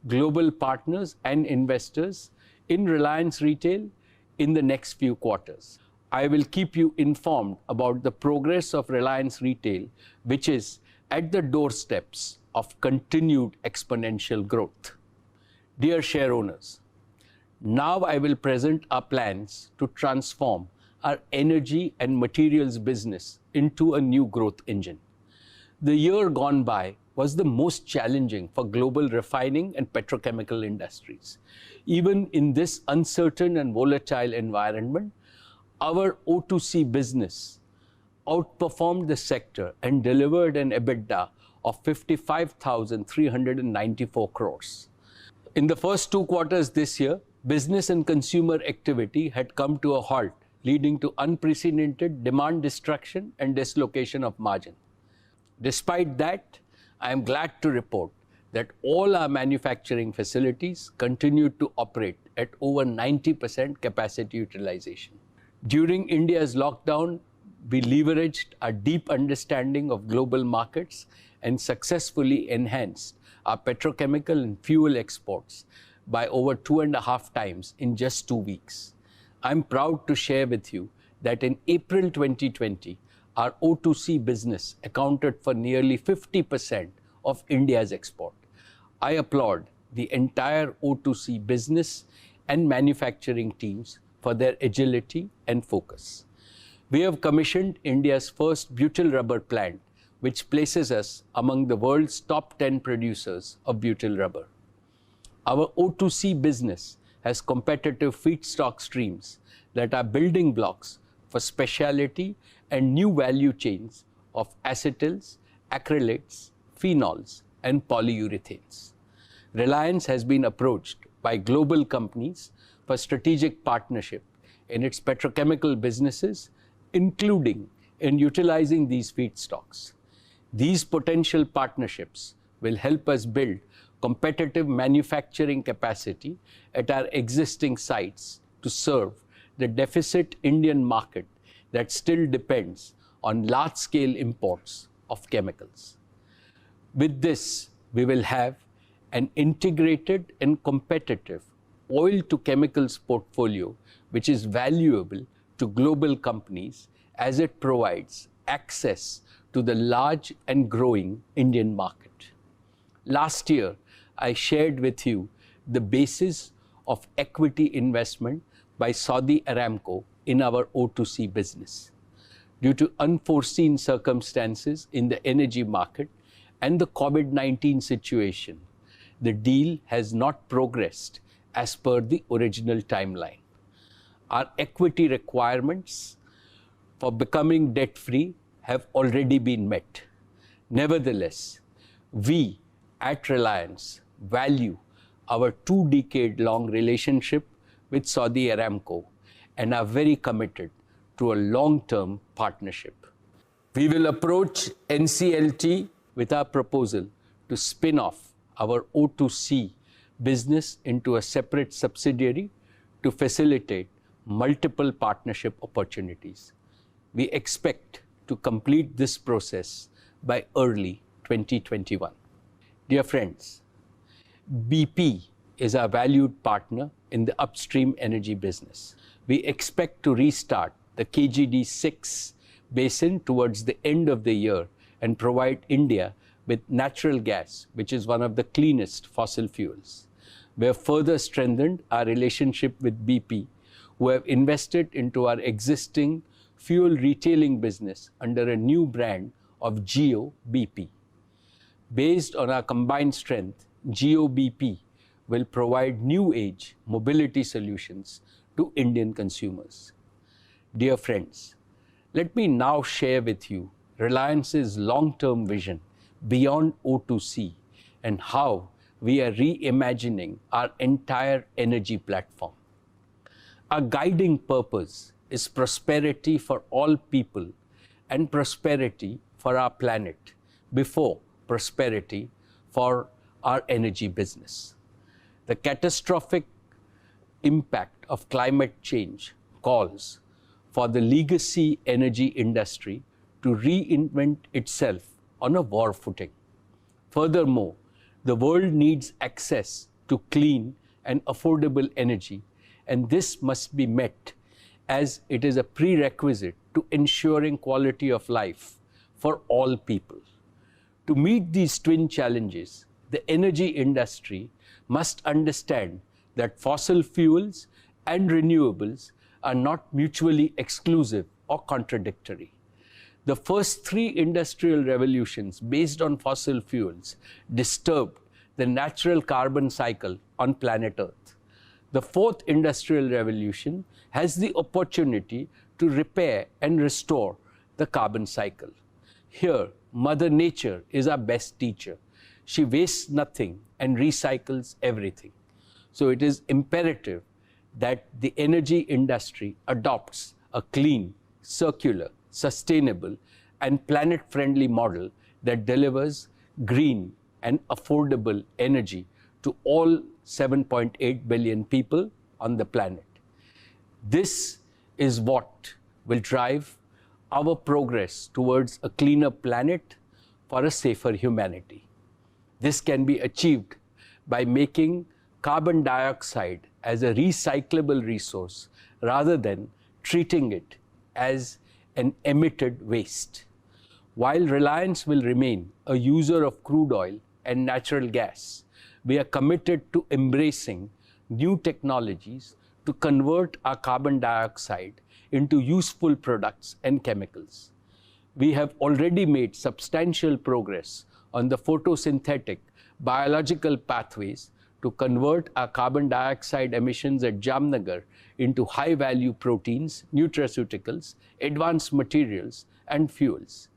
Speaker 2: global partners and investors in Reliance Retail in the next few quarters. I will keep you informed about the progress of Reliance Retail, which is at the doorsteps of continued exponential growth. Dear share owners, now I will present our plans to transform our energy and materials business into a new growth engine. The year gone by was the most challenging for global refining and petrochemical industries. Even in this uncertain and volatile environment, our O2C business outperformed the sector and delivered an EBITDA of 55,394 crores. In the first 2 quarters this year, business and consumer activity had come to a halt, leading to unprecedented demand destruction and dislocation of margin. Despite that, I am glad to report that all our manufacturing facilities continued to operate at over 90% capacity utilization. During India's lockdown, we leveraged our deep understanding of global markets and successfully enhanced our petrochemical and fuel exports by over 2.5 times in just 2 weeks. I'm proud to share with you that in April 2020, our O2C business accounted for nearly 50% of India's export. I applaud the entire O2C business and manufacturing teams for their agility and focus. We have commissioned India's first butyl rubber plant, which places us among the world's top 10 producers of butyl rubber. Our O2C business has competitive feedstock streams that are building blocks for specialty and new value chains of acetyls, acrylates, phenols, and polyurethanes. Reliance has been approached by global companies for strategic partnership in its petrochemical businesses, including in utilizing these feedstocks. These potential partnerships will help us build competitive manufacturing capacity at our existing sites to serve the deficit Indian market that still depends on large-scale imports of chemicals. With this, we will have an integrated and competitive oil-to-chemicals portfolio, which is valuable to global companies as it provides access to the large and growing Indian market. Last year, I shared with you the basis of equity investment by Saudi Aramco in our O2C business. Due to unforeseen circumstances in the energy market and the COVID-19 situation, the deal has not progressed as per the original timeline. Our equity requirements for becoming debt-free have already been met. Nevertheless, we at Reliance value our 2-decade-long relationship with Saudi Aramco and are very committed to a long-term partnership. We will approach NCLT with our proposal to spin off our O2C business into a separate subsidiary to facilitate multiple partnership opportunities. We expect to complete this process by early 2021. Dear friends, BP is our valued partner in the upstream energy business. We expect to restart the KGD6 basin towards the end of the year and provide India with natural gas, which is one of the cleanest fossil fuels. We have further strengthened our relationship with BP, who have invested into our existing fuel retailing business under a new brand of Geo BP. Based on our combined strength, Geo BP will provide new age mobility solutions to Indian consumers. Dear friends, let me now share with you Reliance's long-term vision beyond O2C and how we are reimagining our entire energy platform. Our guiding purpose is prosperity for all people and prosperity for our planet before prosperity for our energy business. The catastrophic impact of climate change calls for the legacy energy industry to reinvent itself on a war footing. Furthermore, the world needs access to clean and affordable energy, and this must be met as it is a prerequisite to ensuring quality of life for all people. To meet these twin challenges, the energy industry must understand that fossil fuels and renewables are not mutually exclusive or contradictory. The first three industrial revolutions based on fossil fuels disturbed the natural carbon cycle on planet Earth. The fourth industrial revolution has the opportunity to repair and restore the carbon cycle. Here, Mother Nature is our best teacher. She wastes nothing and recycles everything. So it is imperative that the energy industry adopts a clean, circular, sustainable, and planet-friendly model that delivers green and affordable energy to all 7.8 billion people on the planet. This is what will drive our progress towards a cleaner planet for a safer humanity. This can be achieved by making carbon dioxide as a recyclable resource rather than treating it as an emitted waste. While Reliance will remain a user of crude oil and natural gas, we are committed to embracing new technologies to convert our carbon dioxide into useful products and chemicals. We have already made substantial progress on the photosynthetic biological pathways to convert our carbon dioxide emissions at Jamnagar into high-value proteins, nutraceuticals, advanced materials, and fuels.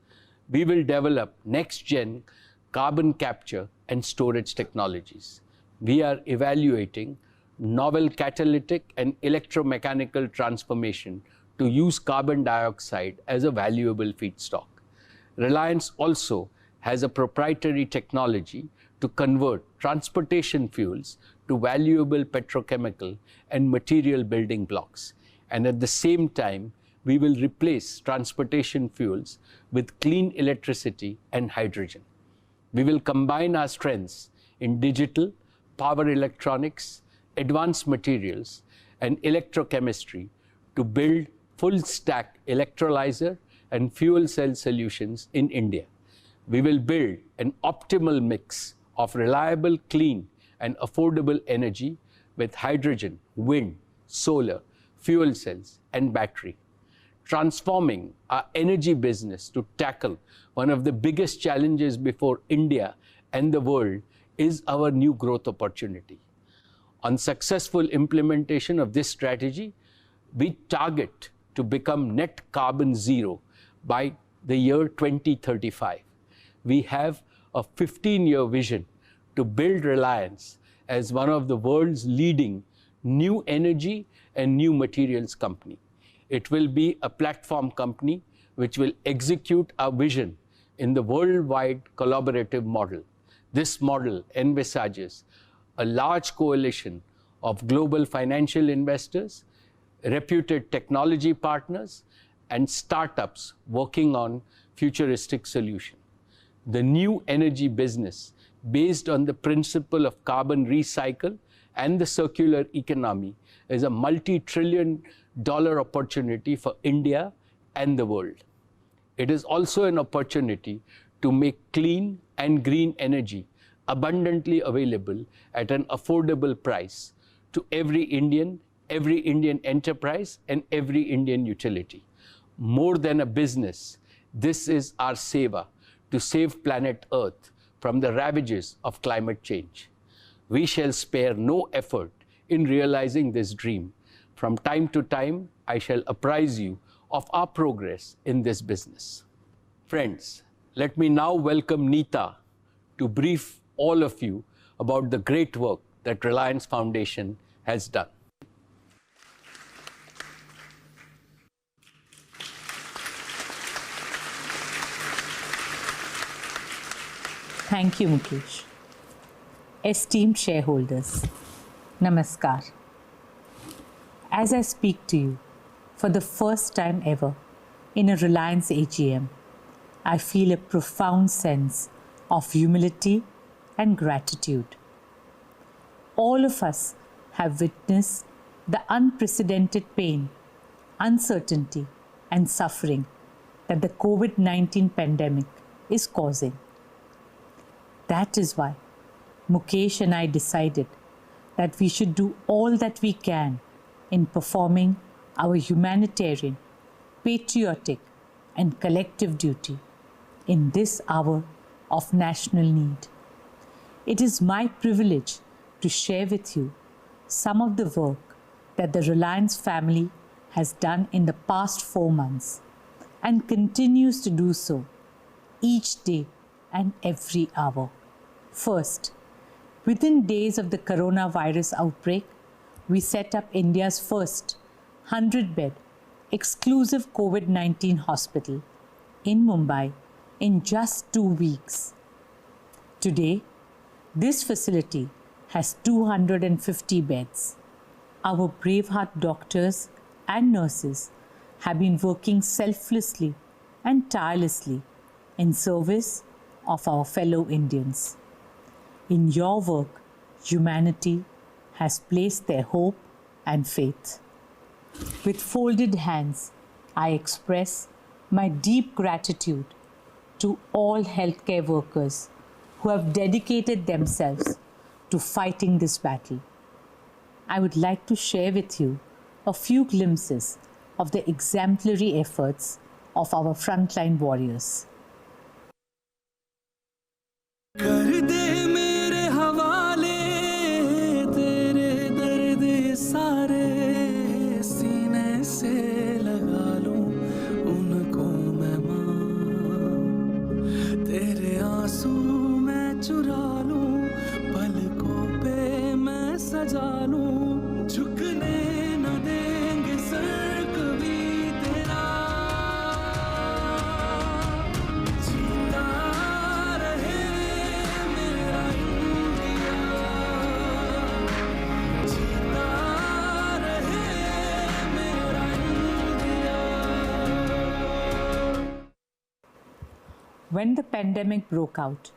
Speaker 2: We will develop next-gen carbon capture and storage technologies. We are evaluating novel catalytic and electromechanical transformation to use carbon dioxide as a valuable feedstock. Reliance also has a proprietary technology to convert transportation fuels to valuable petrochemical and material building blocks. And at the same time, we will replace transportation fuels with clean electricity and hydrogen. We will combine our strengths in digital, power electronics, advanced materials, and electrochemistry to build full-stack electrolyzer and fuel cell solutions in India. We will build an optimal mix of reliable, clean, and affordable energy with hydrogen, wind, solar, fuel cells, and battery. Transforming our energy business to tackle one of the biggest challenges before India and the world is our new growth opportunity. On successful implementation of this strategy, we target to become net carbon zero by the year 2035. We have a 15-year vision to build Reliance as one of the world's leading new energy and new materials company. It will be a platform company which will execute our vision in the worldwide collaborative model. This model envisages a large coalition of global financial investors, reputed technology partners, and startups working on futuristic solutions. The new energy business, based on the principle of carbon recycle and the circular economy, is a multi-trillion-dollar opportunity for India and the world. It is also an opportunity to make clean and green energy abundantly available at an affordable price to every Indian enterprise, and every Indian utility. More than a business, this is our seva to save planet Earth from the ravages of climate change. We shall spare no effort in realizing this dream. From time to time, I shall apprise you of our progress in this business. Friends, let me now welcome Neeta to brief all of you about the great work that Reliance Foundation has done.
Speaker 7: Thank you, Mukesh. Esteemed shareholders, Namaskar. as I speak to you for the first time ever in a Reliance AGM, I feel a profound sense of humility and gratitude. All of us have witnessed the unprecedented pain, uncertainty, and suffering that the COVID-19 pandemic is causing. That is why Mukesh and I decided that we should do all that we can in performing our humanitarian, patriotic, and collective duty in this hour of national need. It is my privilege to share with you some of the work that the Reliance family has done in the past 4 months and continues to do so each day and every hour. First, within days of the coronavirus outbreak, we set up India's first 100-bed exclusive COVID-19 hospital in Mumbai in just 2 weeks. Today, this facility has 250 beds. Our braveheart doctors and nurses have been working selflessly and tirelessly in service of our fellow Indians. In your work, humanity has placed their hope and faith. With folded hands, I express my deep gratitude to all healthcare workers who have dedicated themselves to fighting this battle. I would like to share with you a few glimpses of the exemplary efforts of our frontline warriors. When the pandemic broke out,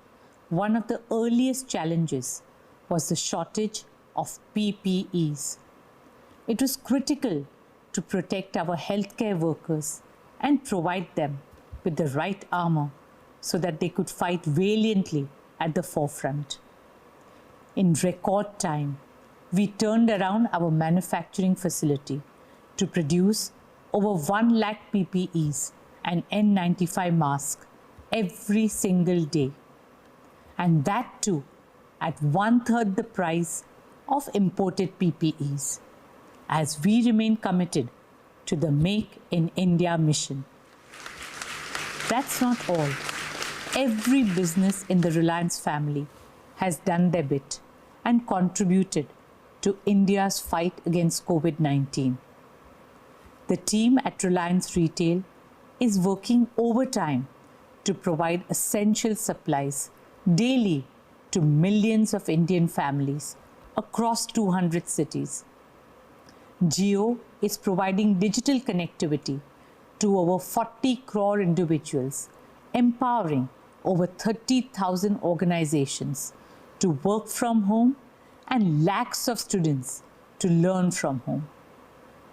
Speaker 7: one of the earliest challenges was the shortage of PPEs. It was critical to protect our healthcare workers and provide them with the right armor so that they could fight valiantly at the forefront. In record time, we turned around our manufacturing facility to produce over 1 lakh PPEs and N95 masks every single day. And that too at 1/3 the price of imported PPEs, as we remain committed to the Make in India mission. That's not all. Every business in the Reliance family has done their bit and contributed to India's fight against COVID-19. The team at Reliance Retail is working overtime to provide essential supplies daily to millions of Indian families across 200 cities. Geo is providing digital connectivity to over 40 crore individuals, empowering over 30,000 organizations to work from home and lakhs of students to learn from home.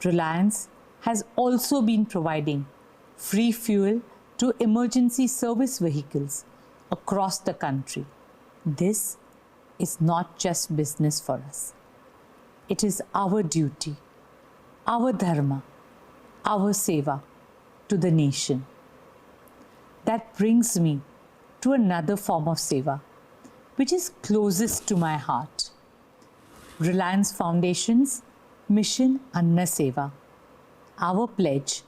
Speaker 7: Reliance has also been providing free fuel to emergency service vehicles across the country. This is not just business for us. It is our duty, our dharma, our seva to the nation. That brings me to another form of seva, which is closest to my heart. Reliance Foundation's Mission Anna Seva, our pledge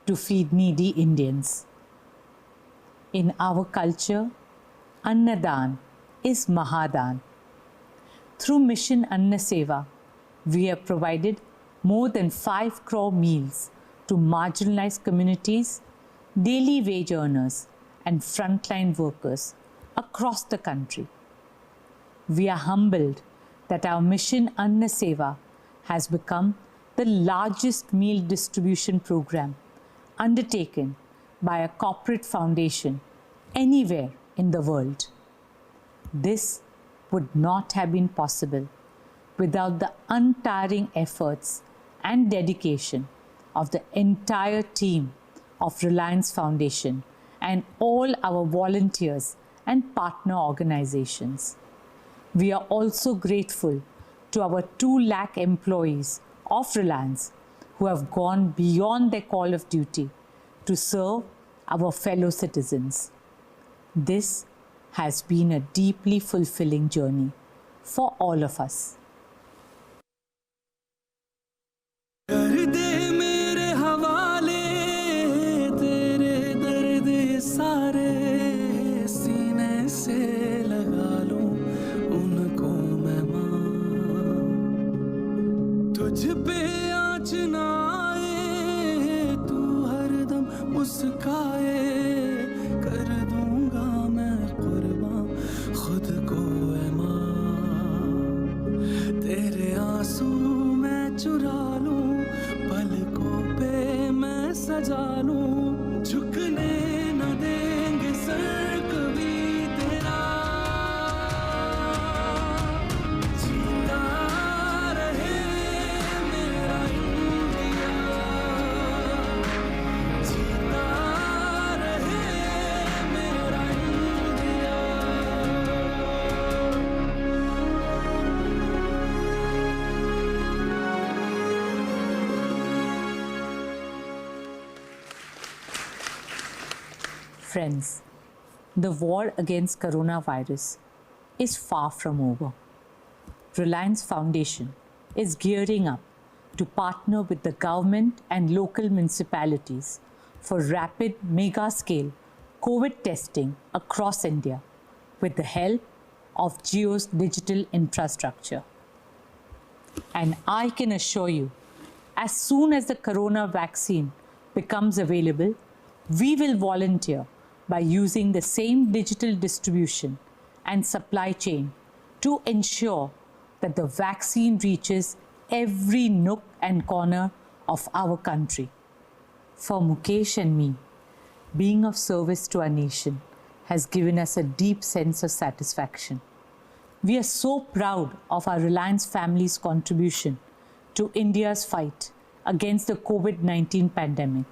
Speaker 7: to feed needy Indians. In our culture, Annadan is Mahadan. Through Mission Anna Seva, we have provided more than 5 crore meals to marginalized communities, daily wage earners, and frontline workers across the country. We are humbled that our Mission Anna Seva has become the largest meal distribution program undertaken by a corporate foundation anywhere in the world. This would not have been possible without the untiring efforts and dedication of the entire team of Reliance Foundation and all our volunteers and partner organizations. We are also grateful to our 2 lakh employees of Reliance who have gone beyond their call of duty to serve our fellow citizens. This has been a deeply fulfilling journey for all of us.
Speaker 8: कर दे मेरे हवाले तेरे दर्द सारे सीने से लगा लूं उनको मैं मां तुझ पे आँच ना आए तू हरदम मुस्काए कर दूंगा मैं कुर्बान खुद को ऐ मां तेरे आंसू मैं चुरा लूं पलकों पे मैं सजा लूं झुकने न देंगे सर कभी तेरा जीता रहे मेरा इंडिया जीता रहे मेरा India
Speaker 7: Friends, the war against coronavirus is far from over. Reliance Foundation is gearing up to partner with the government and local municipalities for rapid mega-scale COVID testing across India with the help of Geo's digital infrastructure. And I can assure you, as soon as the corona vaccine becomes available, we will volunteer by using the same digital distribution and supply chain to ensure that the vaccine reaches every nook and corner of our country. For Mukesh and me, being of service to our nation has given us a deep sense of satisfaction. We are so proud of our Reliance family's contribution to India's fight against the COVID-19 pandemic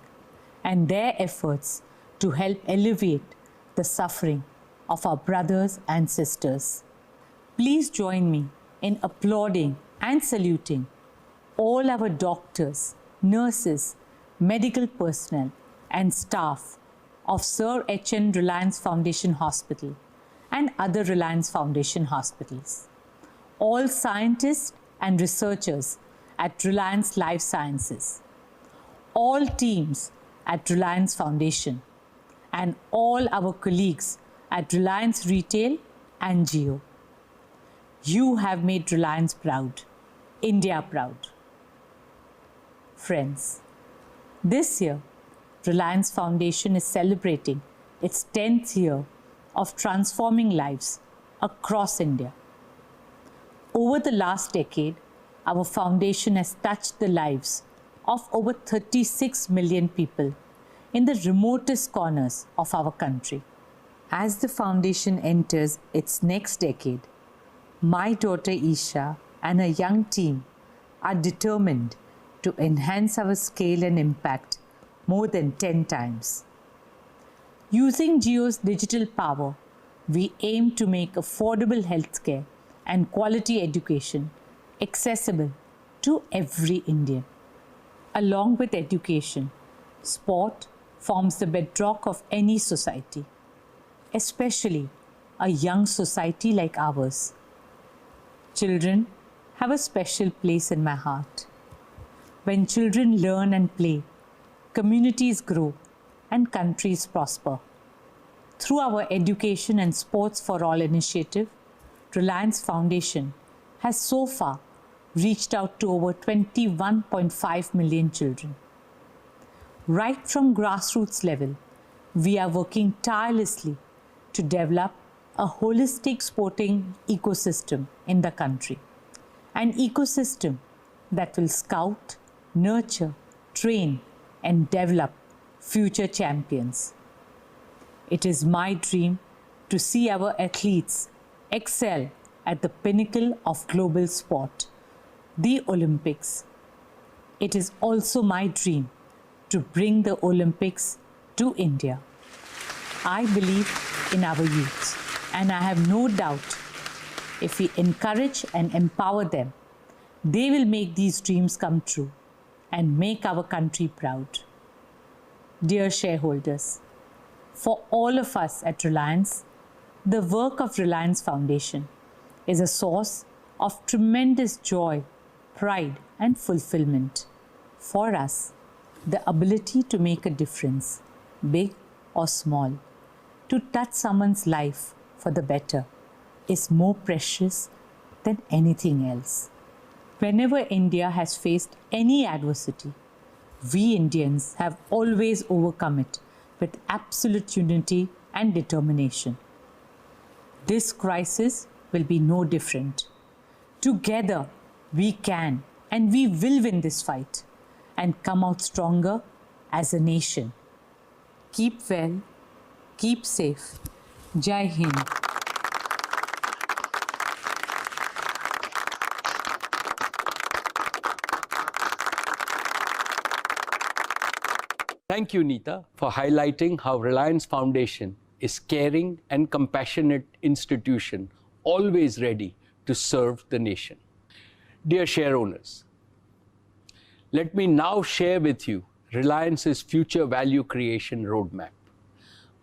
Speaker 7: and their efforts to help alleviate the suffering of our brothers and sisters. Please join me in applauding and saluting all our doctors, nurses, medical personnel, and staff of Sir H.N. Reliance Foundation Hospital and other Reliance Foundation hospitals, all scientists and researchers at Reliance Life Sciences, all teams at Reliance Foundation, and all our colleagues at Reliance Retail and Geo. You have made Reliance proud, India proud. Friends, this year, Reliance Foundation is celebrating its 10th year of transforming lives across India. Over the last decade, our foundation has touched the lives of over 36 million people in the remotest corners of our country. As the foundation enters its next decade, my daughter Isha and a young team are determined to enhance our scale and impact more than 10 times. Using Geo's digital power, we aim to make affordable healthcare and quality education accessible to every Indian. Along with education, sport forms the bedrock of any society, especially a young society like ours. Children have a special place in my heart. When children learn and play, communities grow and countries prosper. Through our Education and Sports for All initiative, Reliance Foundation has so far reached out to over 21.5 million children. Right from grassroots level, we are working tirelessly to develop a holistic sporting ecosystem in the country. An ecosystem that will scout, nurture, train, and develop future champions. It is my dream to see our athletes excel at the pinnacle of global sport, the Olympics. It is also my dream to bring the Olympics to India. I believe in our youth, and I have no doubt if we encourage and empower them, they will make these dreams come true and make our country proud. Dear shareholders, for all of us at Reliance, the work of Reliance Foundation is a source of tremendous joy, pride, and fulfillment. For us, the ability to make a difference, big or small, to touch someone's life for the better, is more precious than anything else. Whenever India has faced any adversity, we Indians have always overcome it with absolute unity and determination. This crisis will be no different. Together, we can and we will win this fight and come out stronger as a nation. Keep well, keep safe. Jai Hind.
Speaker 2: Thank you, Neeta, for highlighting how Reliance Foundation is caring and compassionate institution, always ready to serve the nation. Dear share owners, let me now share with you Reliance's future value creation roadmap.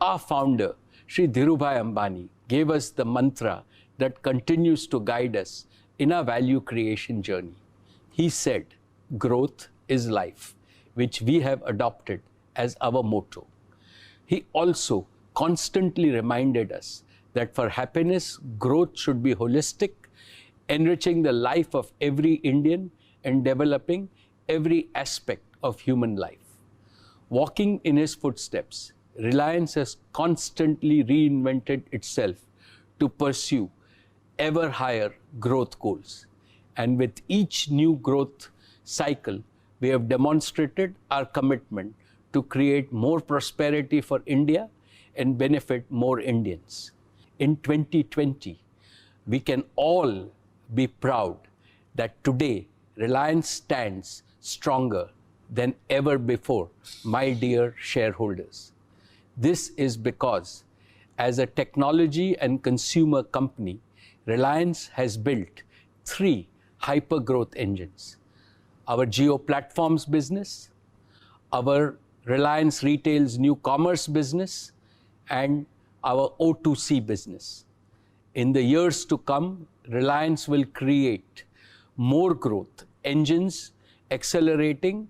Speaker 2: Our founder, Shri Dhirubhai Ambani, gave us the mantra that continues to guide us in our value creation journey. He said, "Growth is life," which we have adopted as our motto. He also constantly reminded us that for happiness, growth should be holistic, enriching the life of every Indian and developing every aspect of human life. Walking in his footsteps, Reliance has constantly reinvented itself to pursue ever higher growth goals. And with each new growth cycle, we have demonstrated our commitment to create more prosperity for India and benefit more Indians. In 2020, we can all be proud that today Reliance stands stronger than ever before, my dear shareholders. This is because, as a technology and consumer company, Reliance has built 3 hyper-growth engines: our Geo Platforms business, our Reliance Retail's new commerce business, and our O2C business. In the years to come, Reliance will create more growth engines, accelerating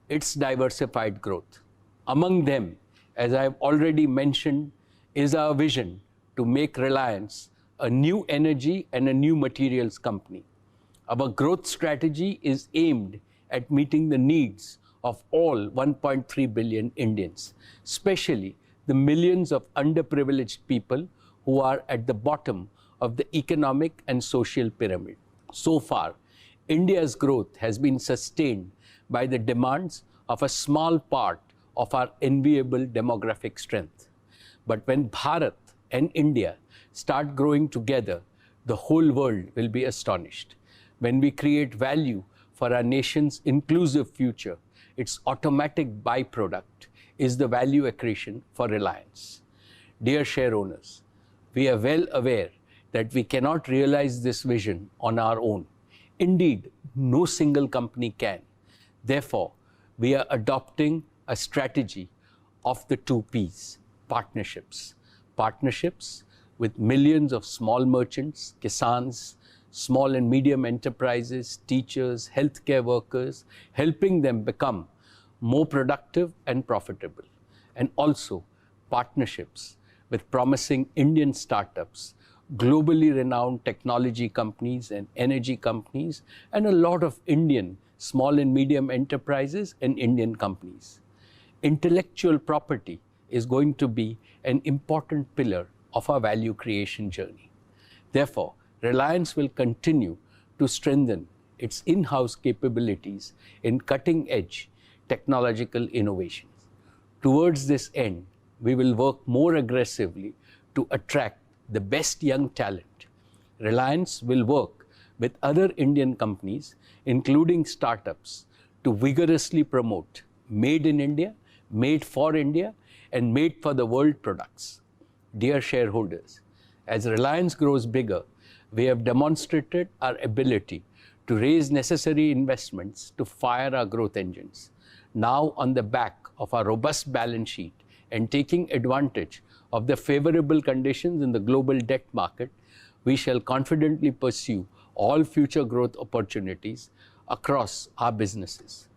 Speaker 2: its diversified growth. Among them, as I have already mentioned, is our vision to make Reliance a new energy and a new materials company. Our growth strategy is aimed at meeting the needs of all 1.3 billion Indians, especially the millions of underprivileged people who are at the bottom of the economic and social pyramid. So far, India's growth has been sustained by the demands of a small part of our enviable demographic strength. But when Bharat and India start growing together, the whole world will be astonished. When we create value for our nation's inclusive future, its automatic byproduct is the value accretion for Reliance. Dear share owners, we are well aware that we cannot realize this vision on our own. Indeed, no single company can. Therefore, we are adopting a strategy of the 2 Ps, partnerships. Partnerships with millions of small merchants, kisans, small and medium enterprises, teachers, healthcare workers, helping them become more productive and profitable. And also partnerships with promising Indian startups, globally renowned technology companies and energy companies, and a lot of Indian small and medium enterprises and Indian companies. Intellectual property is going to be an important pillar of our value creation journey. Therefore, Reliance will continue to strengthen its in-house capabilities in cutting-edge technological innovations. Towards this end, we will work more aggressively to attract the best young talent. Reliance will work with other Indian companies, including startups, to vigorously promote made in India, made for India, and made for the world products. Dear shareholders, as Reliance grows bigger, we have demonstrated our ability to raise necessary investments to fire our growth engines. Now, on the back of our robust balance sheet and taking advantage of the favorable conditions in the global debt market, we shall confidently pursue all future growth opportunities across our businesses.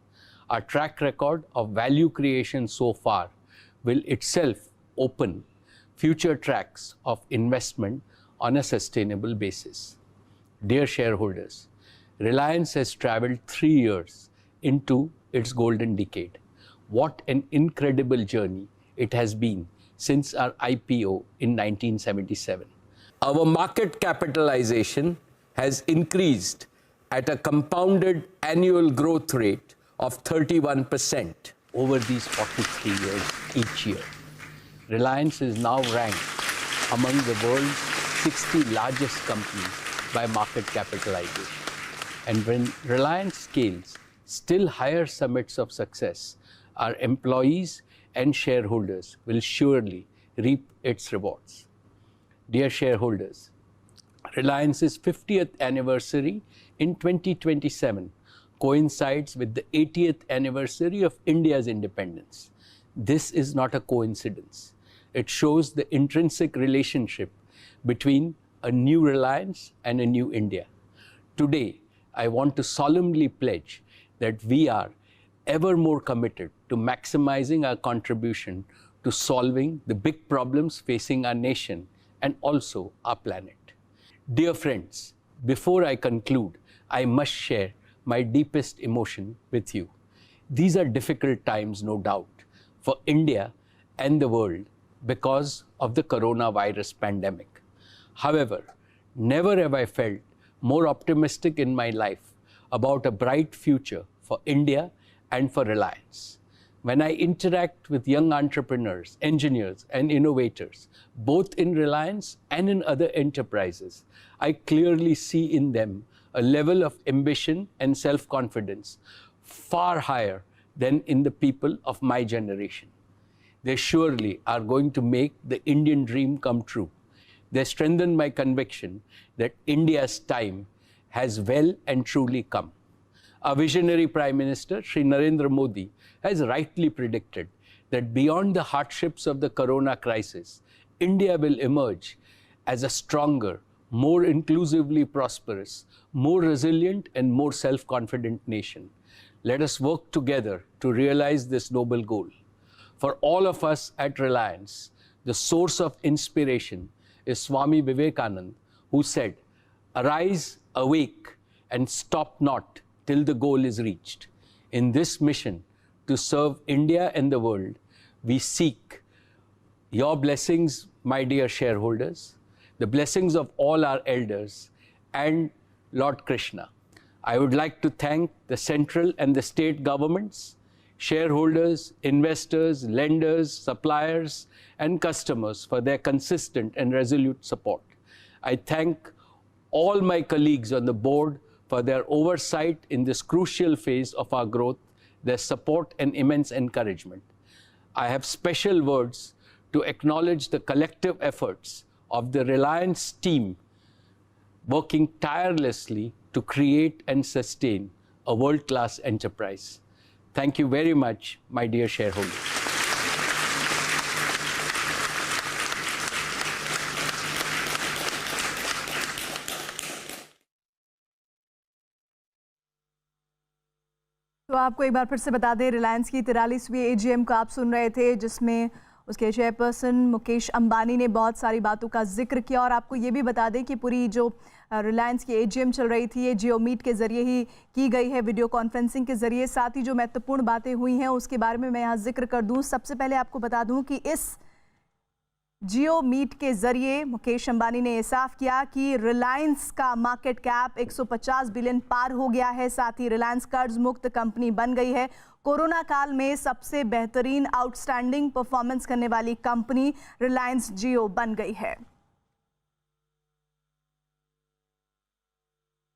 Speaker 2: Our track record of value creation so far will itself open future tracks of investment on a sustainable basis. Dear shareholders, Reliance has traveled 3 years into its golden decade. What an incredible journey it has been since our IPO in 1977. Our market capitalization has increased at a compounded annual growth rate of 31% over these 43 years each year. Reliance is now ranked among the world's 60 largest companies by market capitalization. And when Reliance scales still higher summits of success, our employees and shareholders will surely reap its rewards. Dear shareholders, Reliance's 50th anniversary in 2027 coincides with the 80th anniversary of India's independence. This is not a coincidence. It shows the intrinsic relationship between a new Reliance and a new India. Today, I want to solemnly pledge that we are ever more committed to maximizing our contribution to solving the big problems facing our nation and also our planet. Dear friends, before I conclude, I must share my deepest emotion with you. These are difficult times, no doubt, for India and the world because of the coronavirus pandemic. However, never have I felt more optimistic in my life about a bright future for India and for Reliance. When I interact with young entrepreneurs, engineers, and innovators, both in Reliance and in other enterprises, I clearly see in them a level of ambition and self-confidence far higher than in the people of my generation. They surely are going to make the Indian dream come true. They strengthen my conviction that India's time has well and truly come. Our visionary Prime Minister, Shri Narendra Modi, has rightly predicted that beyond the hardships of the corona crisis, India will emerge as a stronger, more inclusively prosperous, more resilient, and more self-confident nation. Let us work together to realize this noble goal. For all of us at Reliance, the source of inspiration is Swami Vivekananda, who said, "Arise, awake, and stop not till the goal is reached." In this mission to serve India and the world, we seek your blessings, my dear shareholders, the blessings of all our elders, and Lord Krishna. I would like to thank the central and the state governments, shareholders, investors, lenders, suppliers, and customers for their consistent and resolute support. I thank all my colleagues on the board for their oversight in this crucial phase of our growth, their support and immense encouragement. I have special words to acknowledge the collective efforts of the Reliance team working tirelessly to create and sustain a world-class enterprise. Thank you very much, my dear shareholders.
Speaker 1: तो आपको एक बार फिर से बता दें, रिलायंस की 43वीं AGM को आप सुन रहे थे, जिसमें उसके चेयरपर्सन मुकेश अंबानी ने बहुत सारी बातों का जिक्र किया। और आपको ये भी बता दें कि पूरी जो रिलायंस की एजीएम चल रही थी, ये जियो मीट के ज़रिए ही की गई है, वीडियो कॉन्फ्रेंसिंग के ज़रिए। साथ ही जो महत्वपूर्ण बातें हुई हैं उसके बारे में मैं यहाँ जिक्र कर दूँ। सबसे पहले आपको बता दूँ कि इस जियो मीट के जरिए मुकेश अंबानी ने यह साफ किया कि रिलायंस का मार्केट कैप 150 बिलियन पार हो गया है। साथ ही रिलायंस कर्ज मुक्त कंपनी बन गई है। कोरोना काल में सबसे बेहतरीन आउटस्टैंडिंग परफॉर्मेंस करने वाली कंपनी रिलायंस जियो बन गई है।